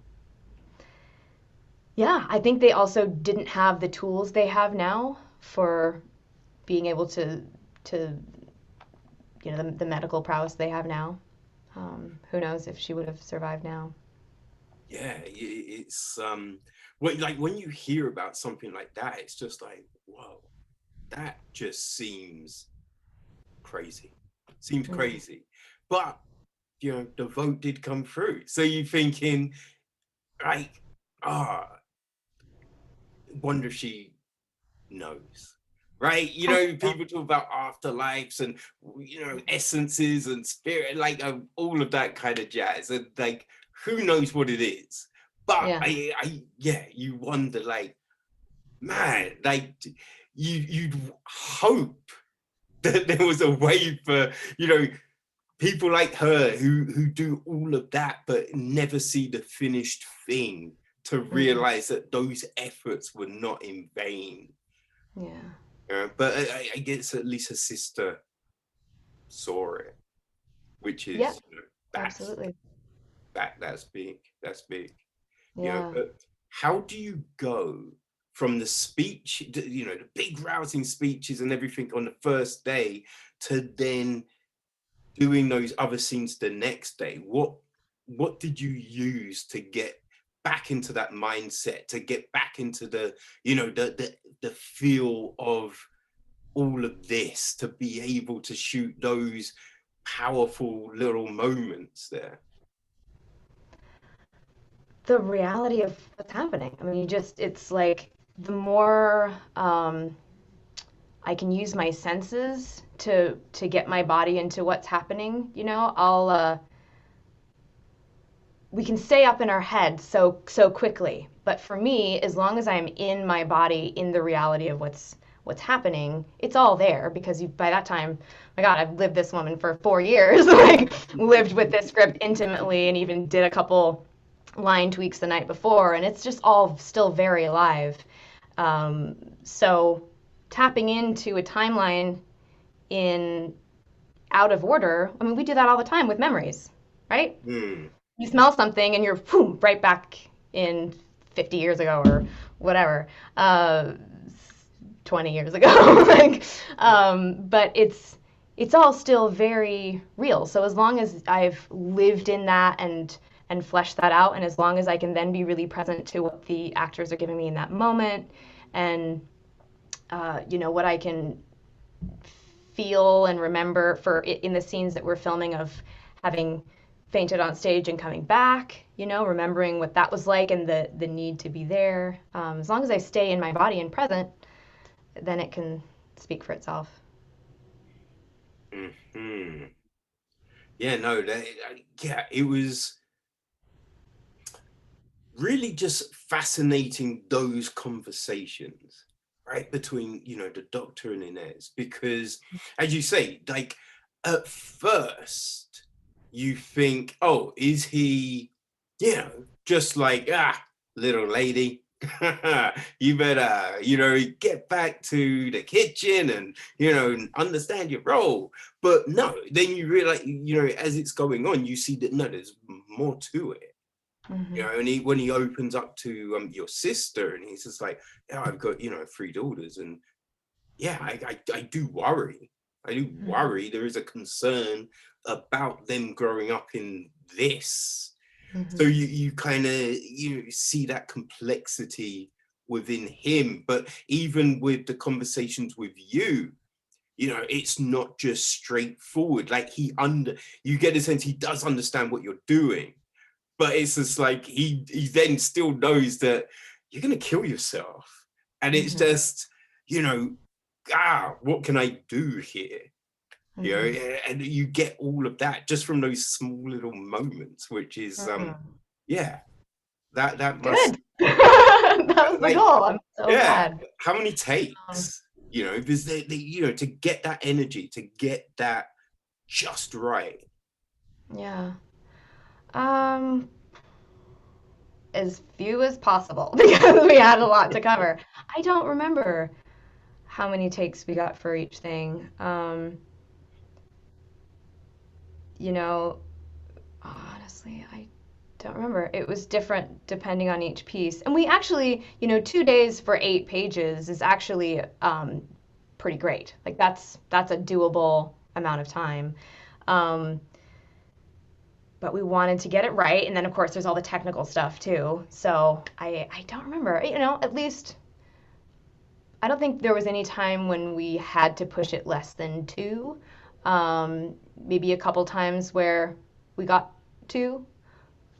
yeah, I think they also didn't have the tools they have now for being able to the medical prowess they have now. Who knows if she would have survived now? yeah, it's when you hear about something like that, it's just like, whoa, that just crazy. Seems Mm. crazy. But the vote did come through. So you're thinking, like, ah, wonder if she knows. Right? I hope so. People talk about afterlives and essences and spirit, like all of that kind of jazz. And like, who knows what it is? But Yeah. yeah, you wonder, like, man, like you'd hope that there was a way for, people like her who do all of that but never see the finished thing, to Hmm. realize that those efforts were not in vain. Yeah. But I guess at least her sister saw it, which Yep. is, that's Absolutely. that's big. That's big. Yeah. But how do you go from the speech, you know, the big rousing speeches and everything on the first day, to then doing those other scenes the next day. What did you use to get back into that mindset, to get back into the, you know, the feel of all of this, to be able to shoot those powerful little moments there? The reality of what's happening. I mean, it's like the more I can use my senses to get my body into what's happening, you know, we can stay up in our head so quickly. But for me, as long as I'm in my body, in the reality of what's happening, it's all there because by that time, my God, I've lived this woman for 4 years, like lived with this script intimately, and even did a couple line tweaks the night before, and it's just all still very alive. So tapping into a timeline in out of order, I mean, we do that all the time with memories, right? Mm. You smell something and you're boom, right back in 50 years ago or whatever, 20 years ago. Like, but it's all still very real. So as long as I've lived in that and fleshed that out, and as long as I can then be really present to what the actors are giving me in that moment, and you know what I can feel and remember for in the scenes that we're filming of having fainted on stage and coming back, you know, remembering what that was like and the need to be there. As long as I stay in my body and present, then it can speak for itself. Mm-hmm. Yeah, no, yeah, it was really just fascinating, those conversations, right, between, you know, the doctor and Inez, because as you say, like at first you think, oh, is he, you know, just like, little lady, you better, you know, get back to the kitchen and, you know, understand your role. But no, then you realize, you know, as it's going on, you see that no, there's more to it. You Mm-hmm. know, and when he opens up to your sister, and he's just like, yeah, I've got, you know, 3 daughters, and yeah, I do worry. I do Mm-hmm. worry. There is a concern about them growing up in this. So Mm-hmm. you kind of, you see that complexity within him, but even with the conversations with you know, it's not just straightforward. Like you get the sense he does understand what you're doing, but it's just like he then still knows that you're gonna kill yourself, and it's Mm-hmm. just, you know, what can I do here? You know, Mm-hmm. and you get all of that just from those small little moments, which is Mm-hmm. yeah, that must, Good. That was the like, goal. I'm so yeah, glad. how many Um, takes, you know, because they you know, to get that energy, to get that just right. yeah. Um, as few as possible because we had a lot to cover. I don't remember how many takes we got for each thing. You know, honestly, I don't remember. It was different depending on each piece. And we actually, you know, 2 days for 8 pages is actually pretty great. Like that's a doable amount of time. Um, but we wanted to get it right, and then of course there's all the technical stuff too. So I don't remember. You know, at least I don't think there was any time when we had to push it less than two. Maybe a couple times where we got two,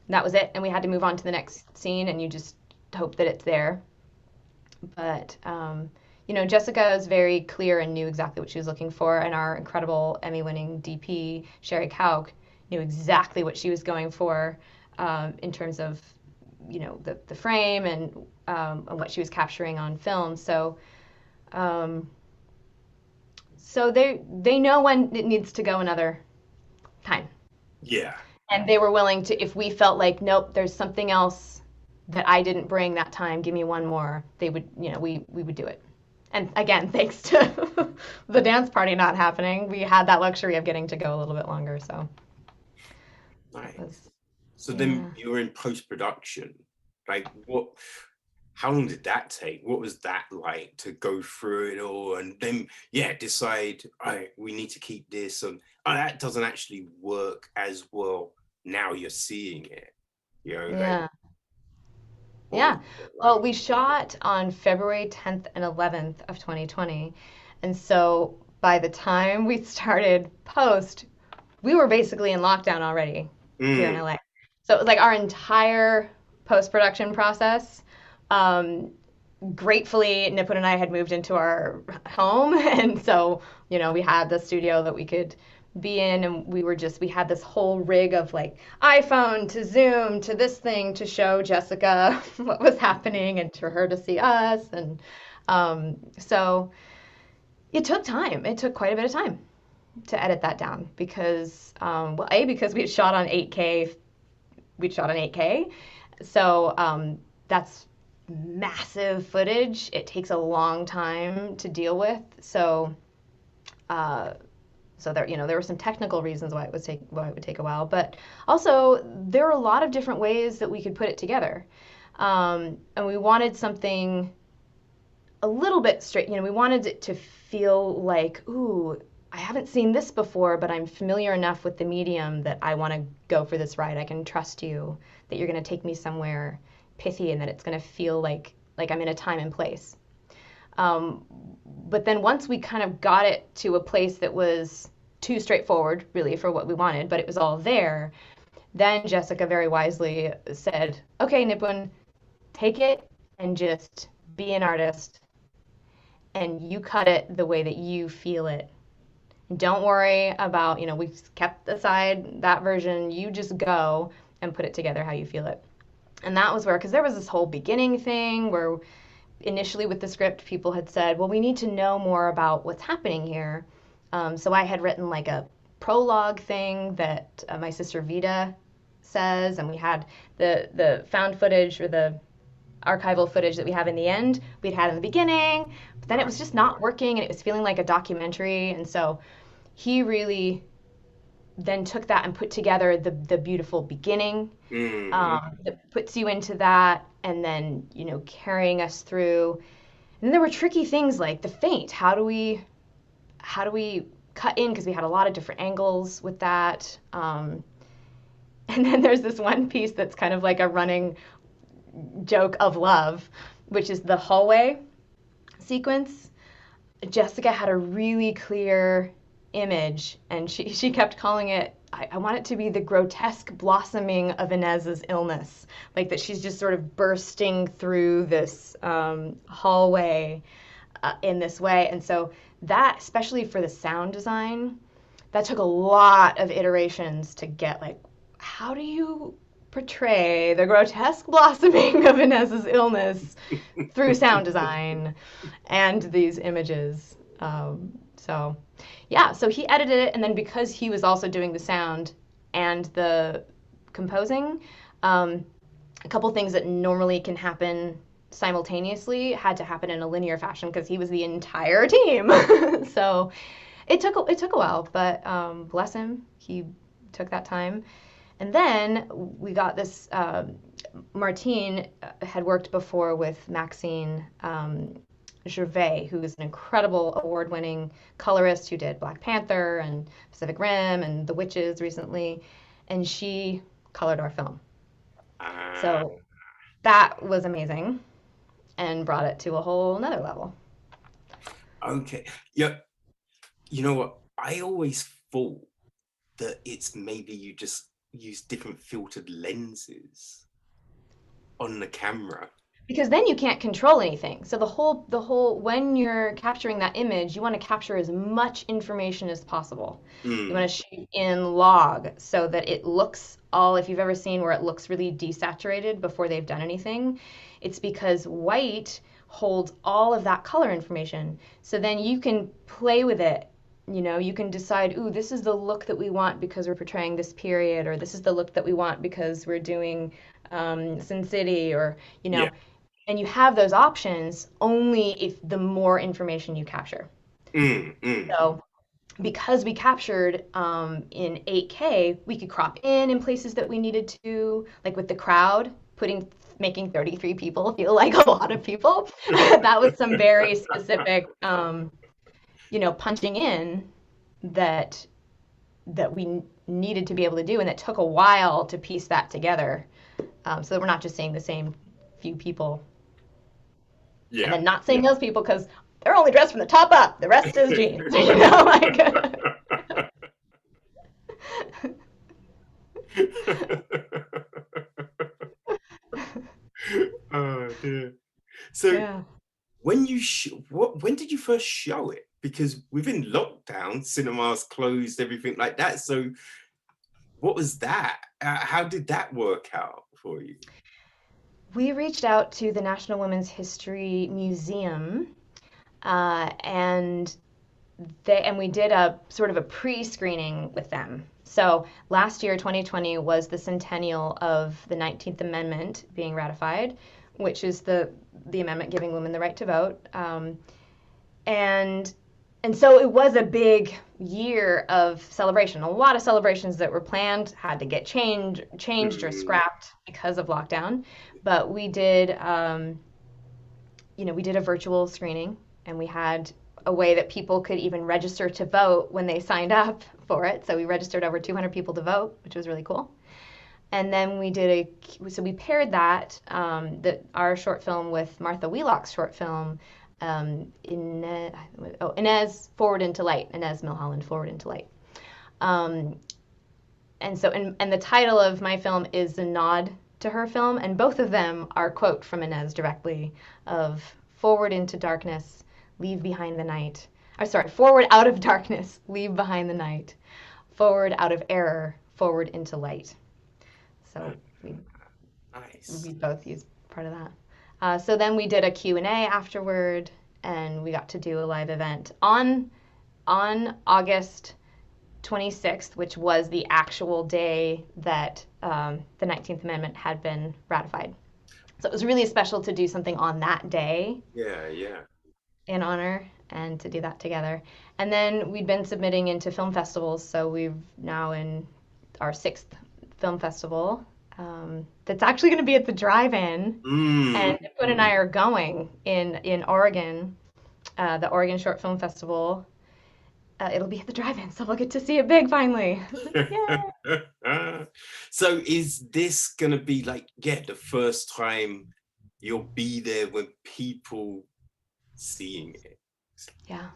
that was it, and we had to move on to the next scene, and you just hope that it's there. But you know, Jessica is very clear and knew exactly what she was looking for, and our incredible Emmy-winning DP Sherry Kauk knew exactly what she was going for in terms of, you know, the frame and what she was capturing on film. Um, so they know when it needs to go another time. Yeah. And they were willing to, if we felt like, nope, there's something else that I didn't bring that time, give me one more, they would, you know, we would do it. And again, thanks to the dance party not happening, we had that luxury of getting to go a little bit longer. So that Nice. was, So then yeah. you're in post production. Like, what? how long did that take? What was that like to go through it all and then, yeah, decide, all right, we need to keep this, and oh, that doesn't actually work as well now you're seeing it, like Yeah. what was Yeah. it Well, like? we shot on February 10th and 11th of 2020. And so by the time we started post, we were basically in lockdown already here in Mm, LA. So it was like our entire post-production process. Um, Gratefully, Nipun and I had moved into our home, and so we had the studio that we could be in, and we had this whole rig of like iPhone to Zoom to this thing to show Jessica what was happening and for her to see us, and so it took time. It took quite a bit of time to edit that down because well, because we shot on 8K, so that's massive footage. It takes a long time to deal with. Uh, so there were some technical reasons why it would take a while, but also there were a lot of different ways that we could put it together, and we wanted something a little bit straight. We wanted it to feel like, ooh, I haven't seen this before, but I'm familiar enough with the medium that I want to go for this ride. I can trust you that you're going to take me somewhere pithy and that it's going to feel like I'm in a time and place. Um, but then once we kind of got it to a place that was too straightforward, really, for what we wanted, but it was all there, then Jessica very wisely said, "Okay, Nipun, take it and just be an artist, and you cut it the way that you feel it. Don't worry about, we kept aside that version. You just go and put it together how you feel it." And that was where, because there was this whole beginning thing where initially with the script, people had said, well, we need to know more about what's happening here. So I had written like a prologue thing that my sister Vita says, and we had the found footage or the archival footage that we have in the end, we'd had in the beginning, but then it right. was just not working and it was feeling like a documentary. And so he really then took that and put together the beautiful beginning Mm, that puts you into that, and then carrying us through. And then there were tricky things like the faint. How do we cut in, because we had a lot of different angles with that. And then there's this one piece that's kind of like a running joke of love, which is the hallway sequence. Jessica had a really clear image, and she kept calling it, I want it to be the grotesque blossoming of Inez's illness, like that she's just sort of bursting through this hallway in this way. And so that, especially for the sound design, that took a lot of iterations to get like, how do you portray the grotesque blossoming of Inez's illness through sound design and these images. So, yeah, so he edited it, and then because he was also doing the sound and the composing, a couple things that normally can happen simultaneously had to happen in a linear fashion because he was the entire team. So it took a while, but bless him, he took that time. And then we got this. Martine had worked before with Maxine Gervais, who is an incredible award-winning colorist who did Black Panther and Pacific Rim and The Witches recently, and she colored our film. uh, So that was amazing and brought it to a whole nother level. okay. Yeah, you know what? I always thought that it's maybe you just use different filtered lenses on the camera. Because then you can't control anything. So the whole when you're capturing that image, you want to capture as much information as possible. You want Mm, to shoot in log so that it looks all, if you've ever seen where it looks really desaturated before they've done anything, it's because white holds all of that color information. So then you can play with it. You can decide, ooh, this is the look that we want because we're portraying this period, or this is the look that we want because we're doing Sin City, or you yeah. know, and you have those options only if the more information you capture. Mm, mm, So because we captured in 8K, we could crop in places that we needed to, like with the crowd, making 33 people feel like a lot of people. That was some very specific, punching in that we needed to be able to do, and it took a while to piece that together, so that we're not just seeing the same few people, and then not seeing those people because they're only dressed from the top up, the rest is jeans. Oh dear. So Yeah. when when did you first show it? Because within lockdown, cinemas closed, everything like that. So what was that? How did that work out for you? We reached out to the National Women's History Museum, and we did a sort of a pre-screening with them. So last year, 2020, was the centennial of the 19th Amendment being ratified, which is the amendment giving women the right to vote. And so it was a big year of celebration. A lot of celebrations that were planned had to get changed or scrapped because of lockdown. But we did, we did a virtual screening, and we had a way that people could even register to vote when they signed up for it. So we registered over 200 people to vote, which was really cool. And then we paired that, our short film with Martha Wheelock's short film, Inez Forward into Light, Inez Milholland, Forward into Light. And the title of my film is a nod to her film, and both of them are quote from Inez directly, of forward into darkness, leave behind the night. Forward out of darkness, leave behind the night. Forward out of error, forward into light. So we both used part of that. So then we did a Q&A afterward, and we got to do a live event on August 26th, which was the actual day that the 19th Amendment had been ratified. So it was really special to do something on that day. Yeah, yeah. In honor, and to do that together. And then we'd been submitting into film festivals, so we've now in our 6th film festival, that's actually going to be at the drive-in, and Put and I are going in Oregon, the Oregon Short Film Festival. It'll be at the drive-in, so we'll get to see it big finally. So is this going to be the first time you'll be there with people seeing it? Yeah.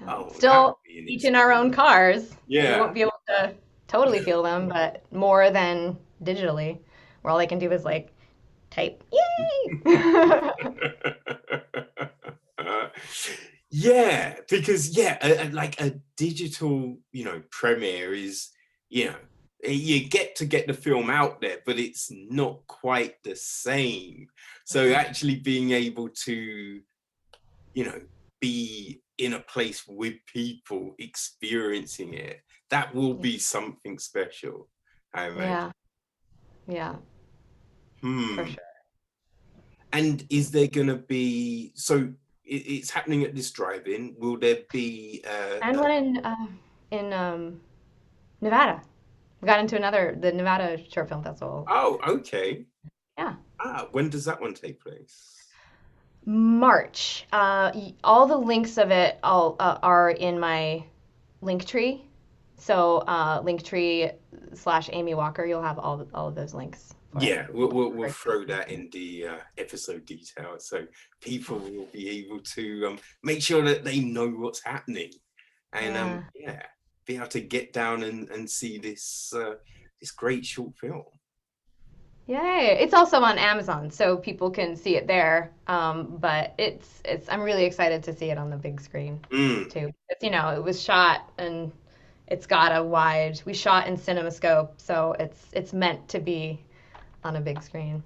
Oh, still each in our own cars. Yeah. We won't be able to totally feel them, but more than digitally, where all I can do is type, yay! Yeah, because a digital, premiere is, you get the film out there, but it's not quite the same. So actually being able to, be in a place with people experiencing it, that will be something special, I imagine. Yeah. For sure. And is there going to be, so it's happening at this drive-in, will there be and one in Nevada. We got into the Nevada Short Film Festival. Oh, okay. Yeah. When does that one take place? March. All the links of it are in my Linktree. So Linktree/Amy Walker, you'll have all of those links. Yeah, we'll throw that in the episode details, so people will be able to make sure that they know what's happening, and be able to get down and see this great short film. Yay! It's also on Amazon, so people can see it there. But I'm really excited to see it on the big screen too. It's, it was shot, and it's got we shot in CinemaScope, so it's meant to be on a big screen.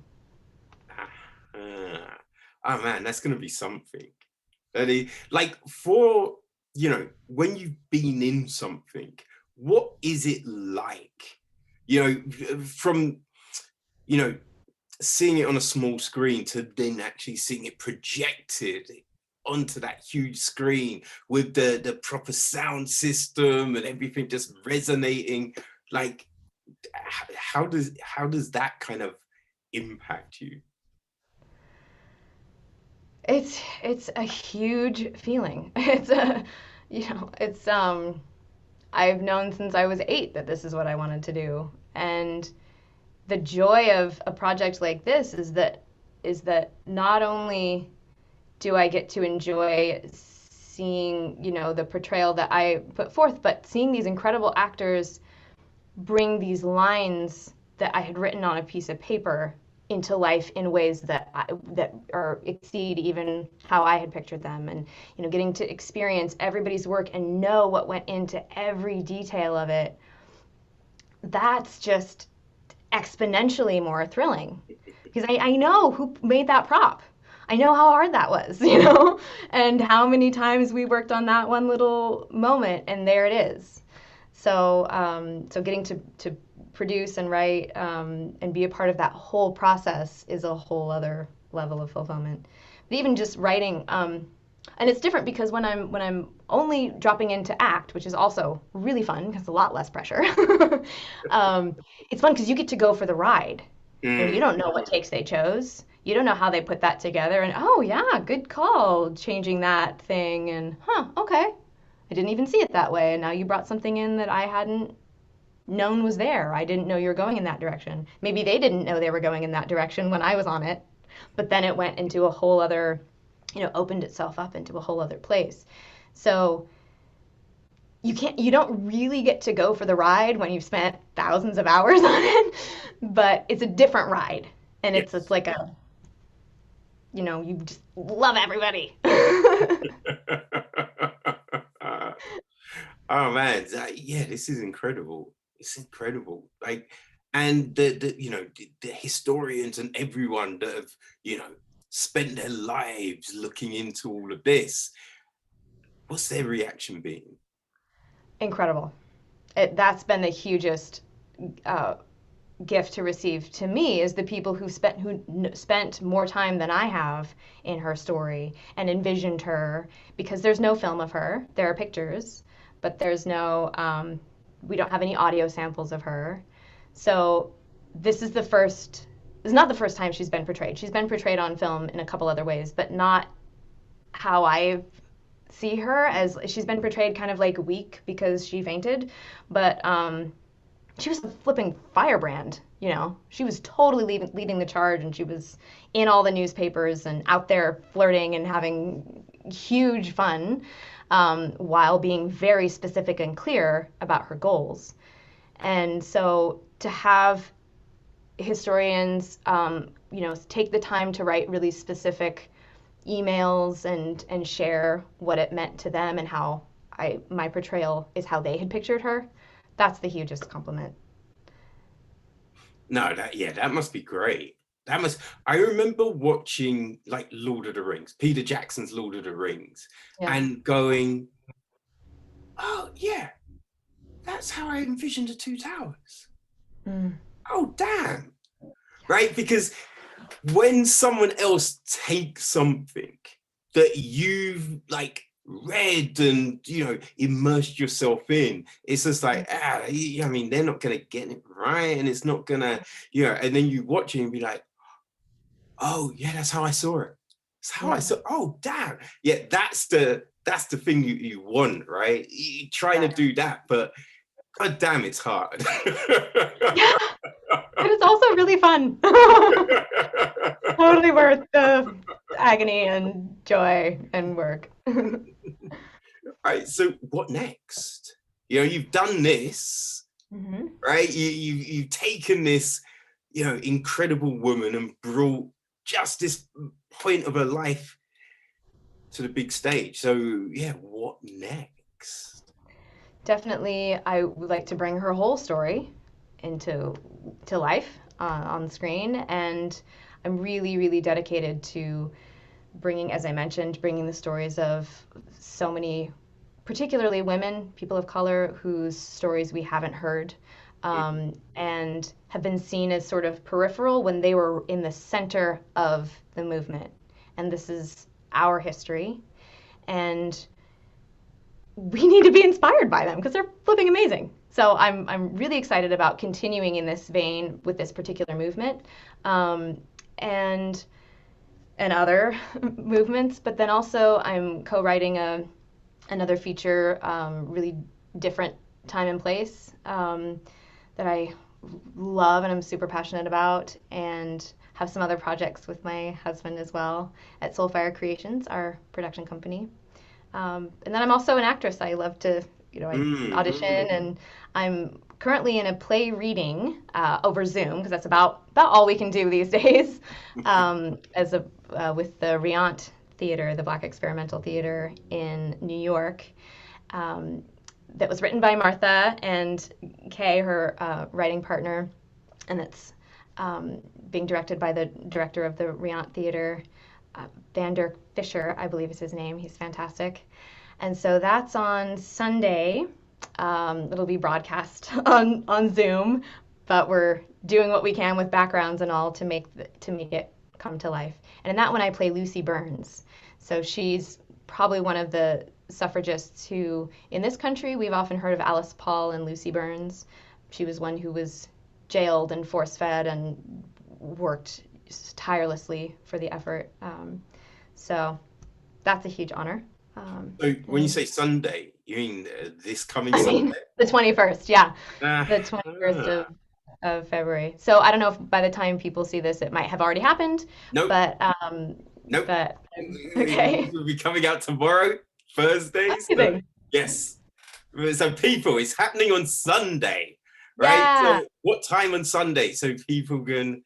Oh man, that's gonna be something. For when you've been in something, what is it like? From seeing it on a small screen to then actually seeing it projected onto that huge screen with the proper sound system and everything just resonating. how does that kind of impact you? It's a huge feeling. It's a, it's I've known since I was 8 that this is what I wanted to do. And the joy of a project like this is that not only do I get to enjoy seeing, the portrayal that I put forth, but seeing these incredible actors bring these lines that I had written on a piece of paper into life in ways that are exceed even how I had pictured them, and getting to experience everybody's work and know what went into every detail of it. That's just exponentially more thrilling because I know who made that prop. I know how hard that was, and how many times we worked on that one little moment, and there it is. So getting to produce and write, and be a part of that whole process is a whole other level of fulfillment. But even just writing, and it's different because when I'm only dropping into act, which is also really fun because it's a lot less pressure. It's fun because you get to go for the ride. You Mm. don't know what takes they chose. You don't know how they put that together. And oh yeah, good call, changing that thing. And okay, I didn't even see it that way. And now you brought something in that I hadn't known was there. I didn't know you were going in that direction. Maybe they didn't know they were going in that direction when I was on it. But then it went into a whole other, opened itself up into a whole other place. So you don't really get to go for the ride when you've spent thousands of hours on it, but it's a different ride. And it's Yes. like you just love everybody. Oh man, yeah, this is incredible. It's incredible. Like, and the historians and everyone that have spent their lives looking into all of this. What's their reaction been? Incredible. That's been the hugest uh, gift to receive to me is the people who spent more time than I have in her story and envisioned her, because there's no film of her. There are pictures, but there's no we don't have any audio samples of her. So this is the first it's not the first time she's been portrayed. She's been portrayed on film in a couple other ways, but not how I see her. As she's been portrayed kind of like weak because she fainted, but she was a flipping firebrand. She was totally leading the charge, and she was in all the newspapers and out there flirting and having huge fun, while being very specific and clear about her goals. And so to have historians, take the time to write really specific emails and share what it meant to them and how my portrayal is how they had pictured her, that's the hugest compliment. No, that must be great. That must. I remember watching like Lord of the Rings, Peter Jackson's Lord of the Rings, Yeah. and going, "Oh yeah, that's how I envisioned the Two Towers." Mm. Oh damn! Right? Because when someone else takes something that you've like read and immersed yourself in, it's just like I mean, they're not gonna get it right, and it's not gonna, and then you watch it and be like, oh yeah, that's how I saw it. That's how I Yeah. saw. Oh damn, yeah, that's the thing you want, right? You're trying to Yeah. do that, but god damn, it's hard. Yeah. But it's also really fun. Totally worth the agony and joy and work. Right, so what next? You've done this, Hmm. right? You've taken this, incredible woman and brought just this point of her life to the big stage. So yeah, what next? Definitely, I would like to bring her whole story into to life, on the screen, and I'm really, really dedicated to bringing, as I mentioned, bringing the stories of so many, particularly women, people of color, whose stories we haven't heard, and have been seen as sort of peripheral when they were in the center of the movement. And this is our history, and we need to be inspired by them because they're flipping amazing. So I'm really excited about continuing in this vein with this particular movement, um, and and other movements. But then also I'm co-writing another feature, really different time and place, that I love and I'm super passionate about, and have some other projects with my husband as well at Soulfire Creations, our production company. And then I'm also an actress. I love to, I Mm. audition, and I'm currently in a play reading over Zoom because that's about all we can do these days. As a With the Riant Theater, the Black Experimental Theater in New York, um, that was written by Martha and Kay, her writing partner, and it's being directed by the director of the Riant Theater, Vander Fisher, I believe is his name. He's fantastic. And so that's on Sunday. It'll be broadcast on Zoom, but we're doing what we can with backgrounds and all to make it come to life. And in that one, I play Lucy Burns. So she's probably one of the suffragists who, in this country, we've often heard of Alice Paul and Lucy Burns. She was one who was jailed and force fed and worked tirelessly for the effort. So that's a huge honor. So when you And say Sunday, you mean this coming I Sunday? mean, the 21st, yeah, Ah, the 21st ah. of February. So I don't know if by the time people see this, it might have already happened, Nope, but nope. but This okay. will be coming out tomorrow, Thursday. So Amazing. yes. So people, it's happening on Sunday, right? Yeah, So what time on Sunday? So people can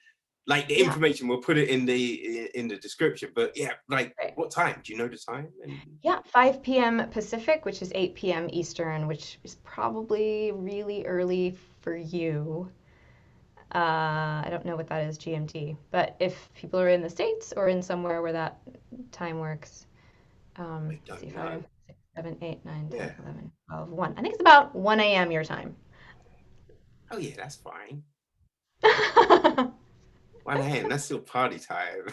like the yeah, information. We'll put it in the description. But yeah, like right. what time? Do you know the time? And Yeah, 5 p.m. Pacific, which is 8 p.m. Eastern, which is probably really early for you. I don't know what that is, GMT, but if people are in the States or in somewhere where that time works, I let's see, don't know. 5, 6, 7, 8, 9, 10, Yeah. 11, 12, 1. I think it's about 1 a.m. your time. Oh yeah, that's fine. 1 a.m. That's still party time.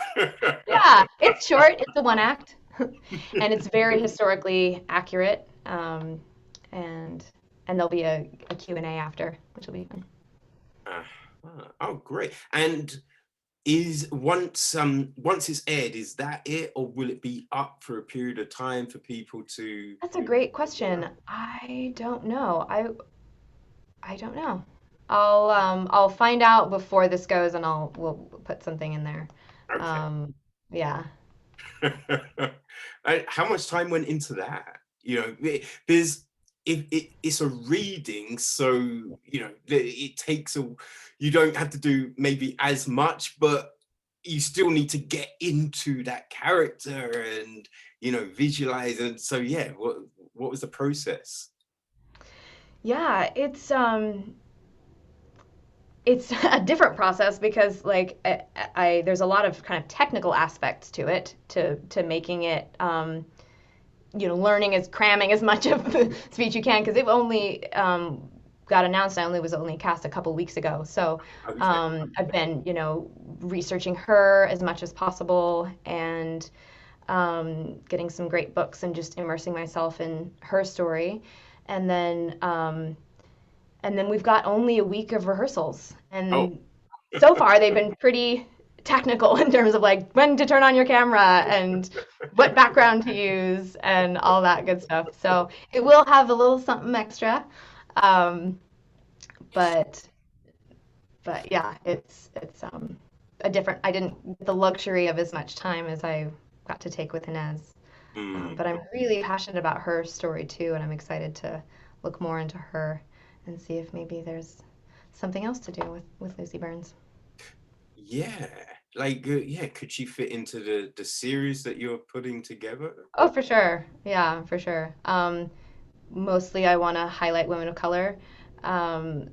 Yeah, it's short. It's a one act, and it's very historically accurate. And there'll be a Q&A after, which will be fun. Ah, oh, great. And is once it's aired, is that it, or will it be up for a period of time for people to That's a great check question. out? I don't know. I don't know. I'll find out before this goes, and we'll put something in there. Okay. Um, yeah. How much time went into that? There's it's a reading, so it takes a. You don't have to do maybe as much, but you still need to get into that character and visualize. And so yeah, what was the process? Yeah, it's a different process because like there's a lot of kind of technical aspects to it to making it learning is cramming as much of the speech you can because it only got announced. I only was only cast a couple weeks ago, so Okay. I've been researching her as much as possible and getting some great books and just immersing myself in her story, and then we've got only a week of rehearsals, Oh. and so far they've been pretty technical in terms of like when to turn on your camera and what background to use and all that good stuff. So it will have a little something extra, um, but yeah, it's a different. I didn't get the luxury of as much time as I got to take with Inez, Mm. but I'm really passionate about her story too, and I'm excited to look more into her and see if maybe there's something else to do with Lucy Burns. Yeah, like yeah, could she fit into the series that you're putting together? Oh, for sure. Yeah, for sure. Mostly I want to highlight women of color.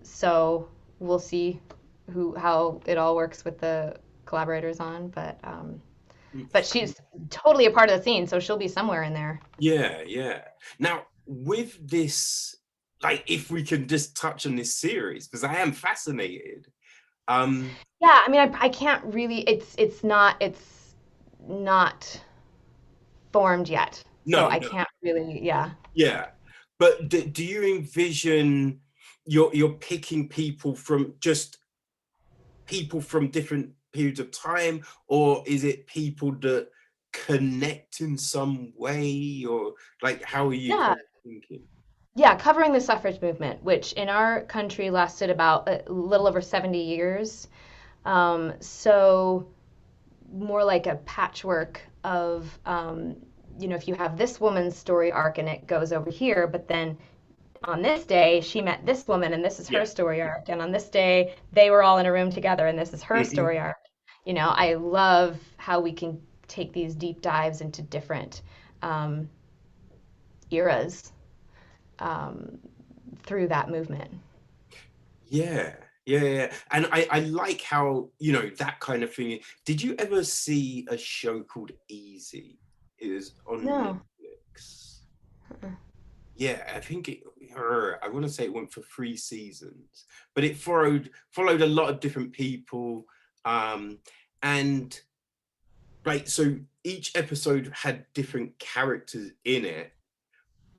So we'll see how it all works with the collaborators on, but she's totally a part of the scene, so she'll be somewhere in there. Yeah, yeah. Now, with this, like, if we can just touch on this series, because I am fascinated. Um, Yeah, I mean, I can't really. It's not formed yet, so no, I no, can't really. Yeah. yeah. But do you envision? you're picking people from different periods of time, or is it people that connect in some way, or like how are you Yeah, kind of thinking? yeah, covering the suffrage movement, which in our country lasted about a little over 70 years. So more like a patchwork of, if you have this woman's story arc and it goes over here, but then on this day she met this woman and this is her Yeah. story arc, and on this day they were all in a room together and this is her story Hmm. arc. I love how we can take these deep dives into different um, eras um, through that movement. Yeah, yeah. And I like how, that kind of thing. Did you ever see a show called Easy? It was on No. Netflix. Yeah, I think I want to say it went for 3 seasons, but it followed a lot of different people. And like, so each episode had different characters in it,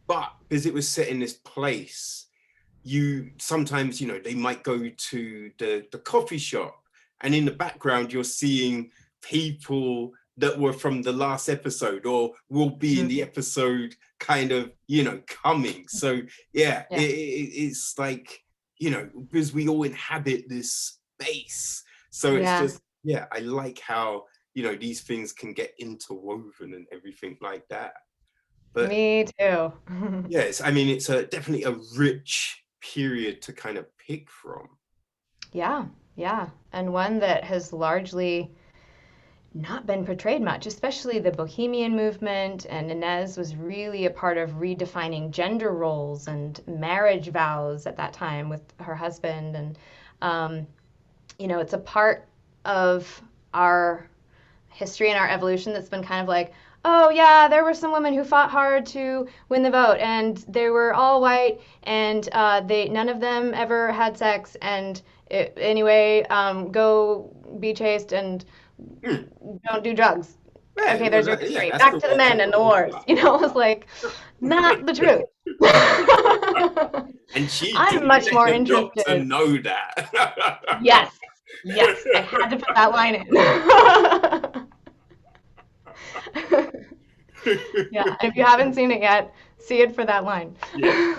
but because it was set in this place, you sometimes, they might go to the coffee shop, and in the background you're seeing people that were from the last episode or will be in Mhm. the episode kind of, coming. So yeah, Yeah. it's like, because we all inhabit this space, so it's Yeah. just, yeah, I like how, these things can get interwoven and everything like that. But Me too. yes, I mean, it's definitely a rich period to kind of pick from. Yeah, yeah. And one that has largely not been portrayed much, especially the Bohemian movement. And Inez was really a part of redefining gender roles and marriage vows at that time with her husband. And, um, it's a part of our history and our evolution that's been kind of like, oh yeah, there were some women who fought hard to win the vote, and they were all white, and they none of them ever had sex, and anyway, go be chaste and Hmm. don't do drugs. Yeah, Okay, well, there's your yeah, history. that's Back the to the way men to and the go. wars. It was like not the truth. And she I'm didn't much let more the doctor interested. know that. Yes, yes, I had to put that line in. Yeah, if you haven't seen it yet, see it for that line. Yes.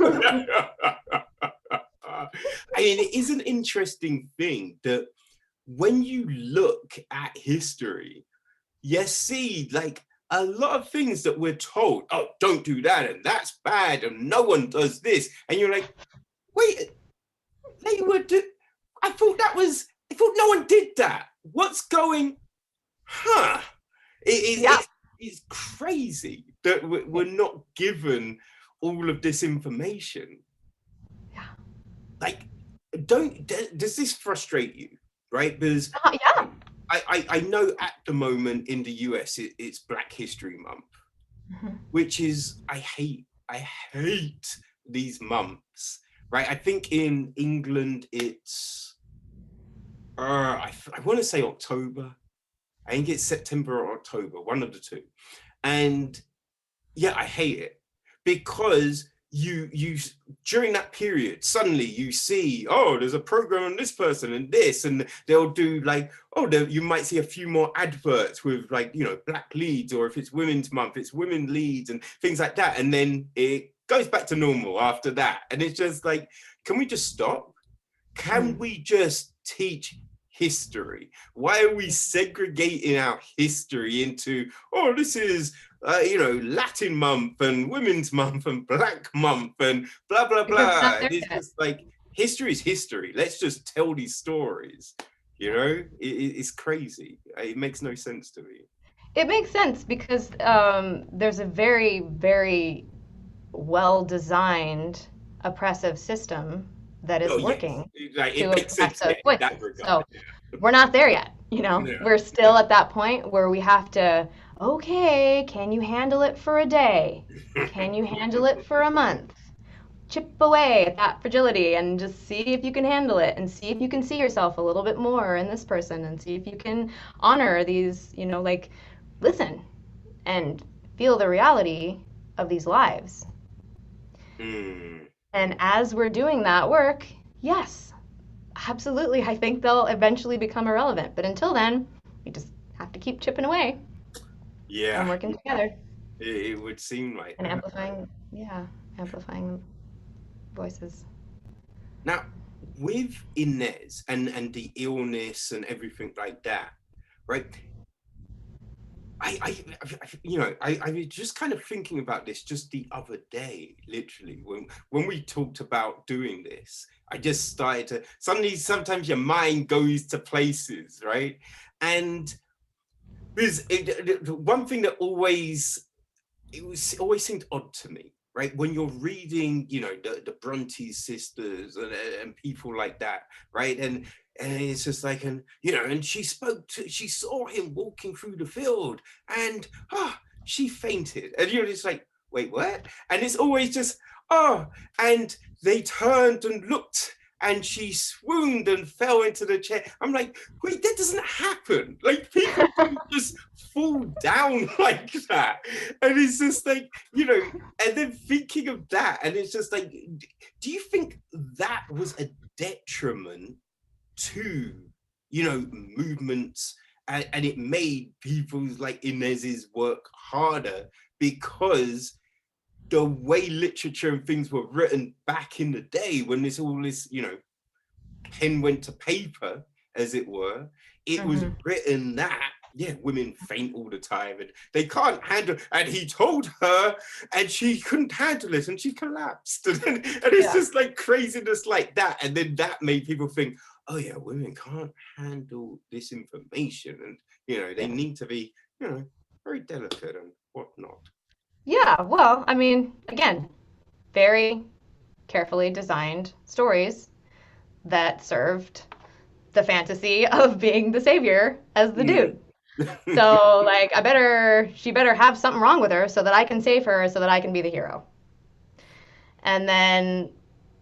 I mean, it is an interesting thing that when you look at history, you see like a lot of things that we're told, oh, don't do that, and that's bad, and no one does this. And you're like, wait, they were I thought no one did that. What's going, huh? Yeah. It's crazy that we're not given all of this information. Yeah. Like, does this frustrate you? Right? Because Yeah. I know at the moment in the US it's Black History Month, Mhm. which is I hate these months. Right? I think in England it's I want to say October. I think it's September or October, one of the two. And yeah, I hate it because you during that period suddenly you see, oh, there's a program on this person and this, and they'll do like, oh, you might see a few more adverts with like, black leads, or if it's women's month it's women leads and things like that, and then it goes back to normal after that, and it's just like, can we just stop? Can Mm. we just teach history? Why are we segregating our history into, oh, this is, Latin month and women's month and black month and blah, blah, Because we're blah. not there And it's yet. just like, history is history. Let's just tell these stories. It's crazy. It makes no sense to me. It makes sense because there's a very, very well-designed oppressive system that is Oh, yes. working Like, to it makes oppress sense, those yeah, in that voices. regard. So we're not there yet, Yeah. We're still at that point where we have to, okay, can you handle it for a day? Can you handle it for a month? Chip away at that fragility and just see if you can handle it and see if you can see yourself a little bit more in this person and see if you can honor these, like listen and feel the reality of these lives. Mm. And as we're doing that work, Yes, absolutely. I think they'll eventually become irrelevant. But until then, we just have to keep chipping away and Yeah, working together it would seem like and that. amplifying, yeah, amplifying voices. Now, with Inez and the illness and everything like that, right? I was just kind of thinking about this just the other day, literally, when we talked about doing this. I just started to suddenly, sometimes your mind goes to places, right? And there's one thing that always seemed odd to me, right? When you're reading, the Bronte sisters and people like that, right? And it's just like, and she she saw him walking through the field, and she fainted, and you're just like, wait, what? And it's always just, and they turned and looked, and she swooned and fell into the chair. I'm like, wait, that doesn't happen. Like, people don't just fall down like that. And it's just like, and then thinking of that, and it's just like, do you think that was a detriment to, movements, and it made people's like Inez's work harder because the way literature and things were written back in the day when this pen went to paper, as it were, it was written that, yeah, women faint all the time and they can't handle, and he told her and she couldn't handle it and she collapsed. And it's just like craziness like that. And then that made people think, oh yeah, women can't handle this information, and they need to be, very delicate and whatnot. Yeah, well, I mean, again, very carefully designed stories that served the fantasy of being the savior as the Mm. dude. So, like, she better have something wrong with her so that I can save her so that I can be the hero. And then,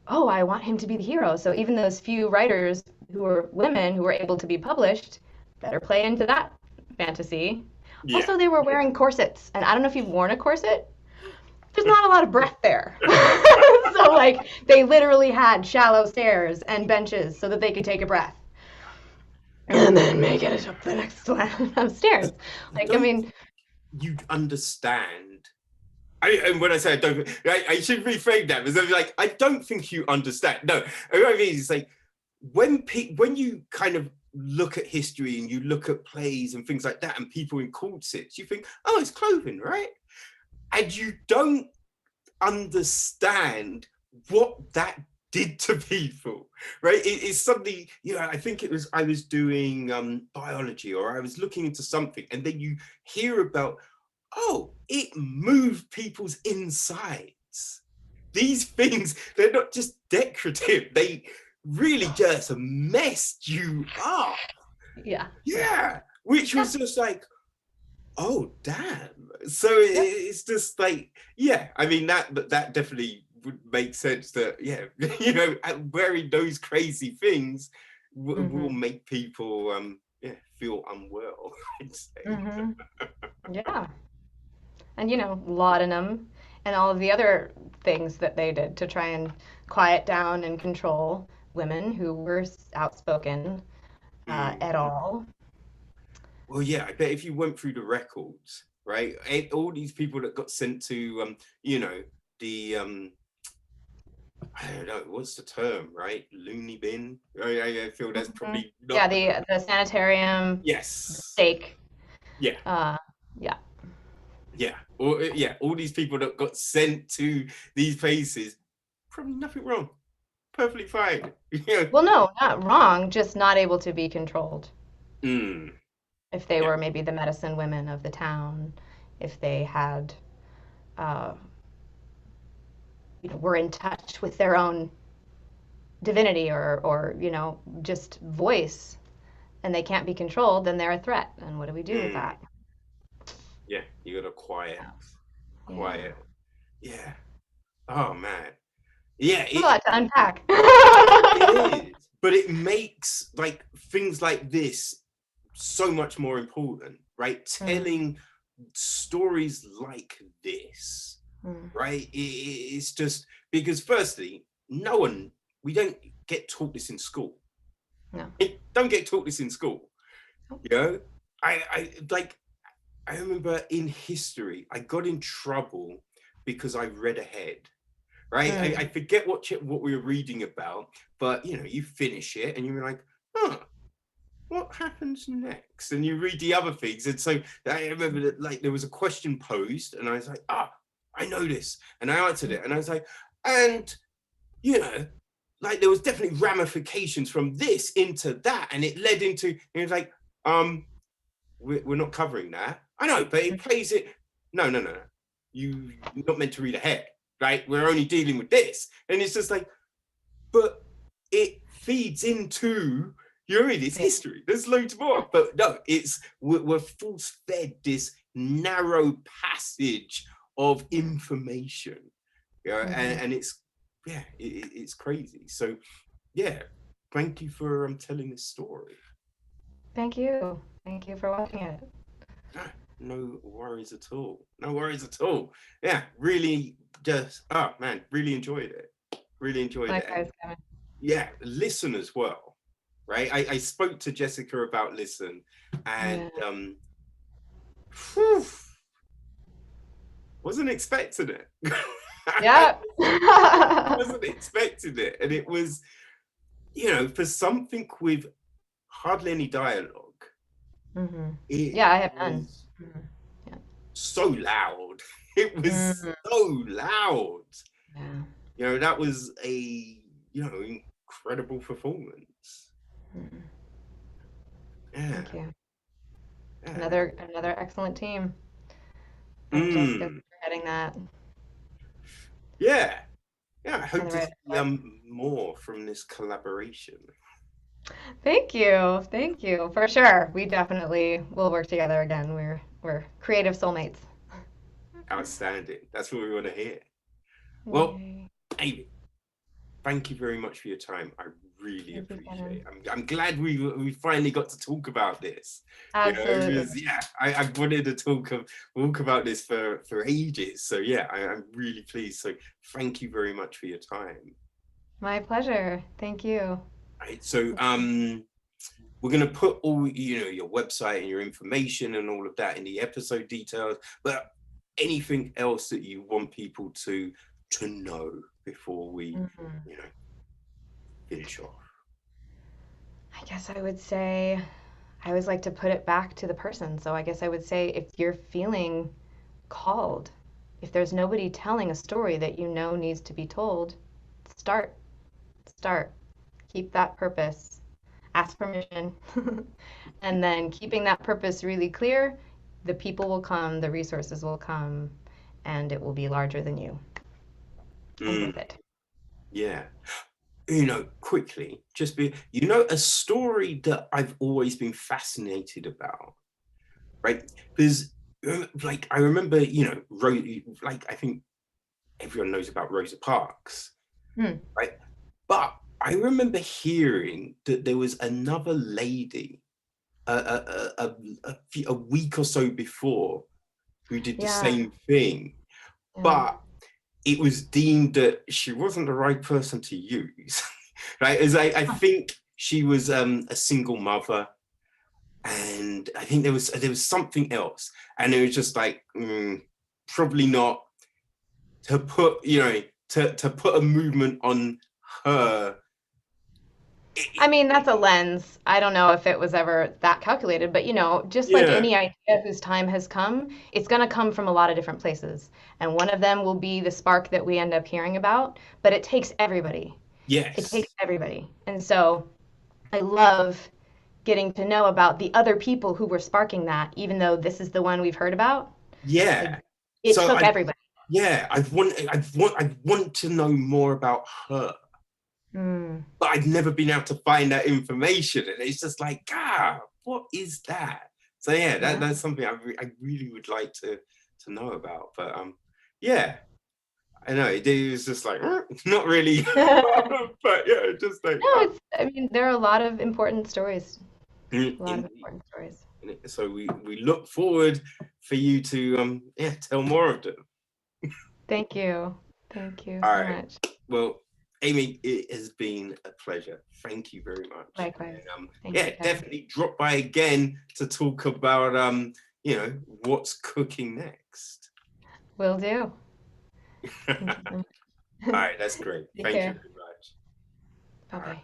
oh, I want him to be the hero. So even those few writers who were women who were able to be published better play into that fantasy. Yeah. Also, they were wearing corsets. And I don't know if you've worn a corset. There's not a lot of breath there. So, like, they literally had shallow stairs and benches so that they could take a breath and then make it up the next one upstairs. I Like, I don't mean, think you'd understand. And when I say I don't, I should reframe that because I'm like, I don't think you understand. No, what I mean is like, when you kind of look at history and you look at plays and things like that, and people in corsets, you think, oh, it's clothing, right? And you don't understand what that did to people, right? It's suddenly, I think I was doing biology, or I was looking into something, and then you hear about, oh, it moved people's insides. These things, they're not just decorative, they really just messed you up. yeah. Yeah, which was just like, oh damn. So Yep. it's just like, yeah, I mean, that definitely would make sense that, yeah, wearing those crazy things will Mm-hmm. make people feel unwell, I'd say. Mm-hmm. Yeah. And, laudanum and all of the other things that they did to try and quiet down and control women who were outspoken Mm. at all. Well, yeah, I bet if you went through the records, right, all these people that got sent to the I don't know, what's the term, right? Loony bin. I feel that's Mhm. probably Yeah, not the. the sanitarium, the Yes. stake. Yeah. Uh, yeah. Yeah. Or yeah, all these people that got sent to these places, probably nothing wrong. Perfectly fine. Yeah. Well, no, not wrong, just not able to be controlled. Mm, If they yeah. were maybe the medicine women of the town, if they had, uh, were in touch with their own divinity or just voice, and they can't be controlled, then they're a threat. And what do we do with Mm, that? yeah. You gotta quiet. Yeah. Quiet. Yeah. Oh man. Yeah, It's a lot to unpack. it is. But it makes like things like this so much more important, right? Mm, Telling stories like this, mm, right? It's just because, firstly, no one, we don't. get taught this in school. No. Don't get taught this in school. Nope. You know, I remember in history, I got in trouble because I read ahead. Right, I forget what we were reading about, but you know, you finish it and you're like, huh, what happens next? And you read the other things, and so I remember that like there was a question posed, and I was like, I know this, and I answered it, and I was like, and you know, like there was definitely ramifications from this into that, and it led into, and it was like, we're not covering that. I know, but it plays it. No. You're not meant to read ahead. Right, we're only dealing with this, and it's just like, but it feeds into it's history. There's loads more, but no, we're force fed this narrow passage of information, and it's it's crazy. So yeah, thank you for telling this story. Thank you for watching it. No worries at all. No worries at all. Yeah, really just, man, really enjoyed it. Really enjoyed Likewise, it. Kevin. Yeah, listen as well, right? I spoke to Jessica about listen, and wasn't expecting it. Yeah. Wasn't expecting it. And it was, you know, for something with hardly any dialogue. Yeah, I have none. So loud. It was so loud. Yeah. You know, that was a, you know, incredible performance. Yeah. Thank you. Yeah. Another excellent team. And Jessica for heading that. Yeah. Yeah, I hope to see more from this collaboration. Thank you. For sure. We definitely will work together again. We're creative soulmates. Outstanding. That's what we want to hear. Well, Amy, thank you very much for your time. I really appreciate it. I'm glad we finally got to talk about this. Absolutely. You know, because, I wanted to talk about this for ages. So yeah, I'm really pleased. So thank you very much for your time. My pleasure. Thank you. Right. So we're going to put all, you know, your website and your information and all of that in the episode details, but anything else that you want people to know before we, you know, finish off? I guess I would say I always like to put it back to the person. So I guess I would say if you're feeling called, if there's nobody telling a story that you know needs to be told, start. Keep that purpose. Ask permission. And then keeping that purpose really clear, the people will come, the resources will come, and it will be larger than you. And worth it. Yeah. You know, quickly, you know, a story that I've always been fascinated about, right? Because, like, I remember, you know, like, I think everyone knows about Rosa Parks, right? But I remember hearing that there was another lady a week or so before who did the same thing, but it was deemed that she wasn't the right person to use, right? As I think she was a single mother, and I think there was something else, and it was just like probably not to put, you know, to put a movement on her. I mean, that's a lens. I don't know if it was ever that calculated, but you know, just like any idea whose time has come, it's going to come from a lot of different places. And one of them will be the spark that we end up hearing about, but it takes everybody. Yes. It takes everybody. And so I love getting to know about the other people who were sparking that, even though this is the one we've heard about. Yeah. It took everybody. Yeah, I want to know more about her. But I've never been able to find that information, and it's just like, what is that? So yeah, that's something I really would like to know about. But yeah, I know it was just like not really, but yeah, just like no, I mean, there are a lot of important stories. A lot of important stories. So we look forward for you to tell more of them. Thank you so much. Well, Amy, it has been a pleasure. Thank you very much. Likewise. And, Thank yeah, you, Kevin. definitely drop by again to talk about what's cooking next. Will do. All right, that's great. Take Thank you care. very much. All right. Bye-bye.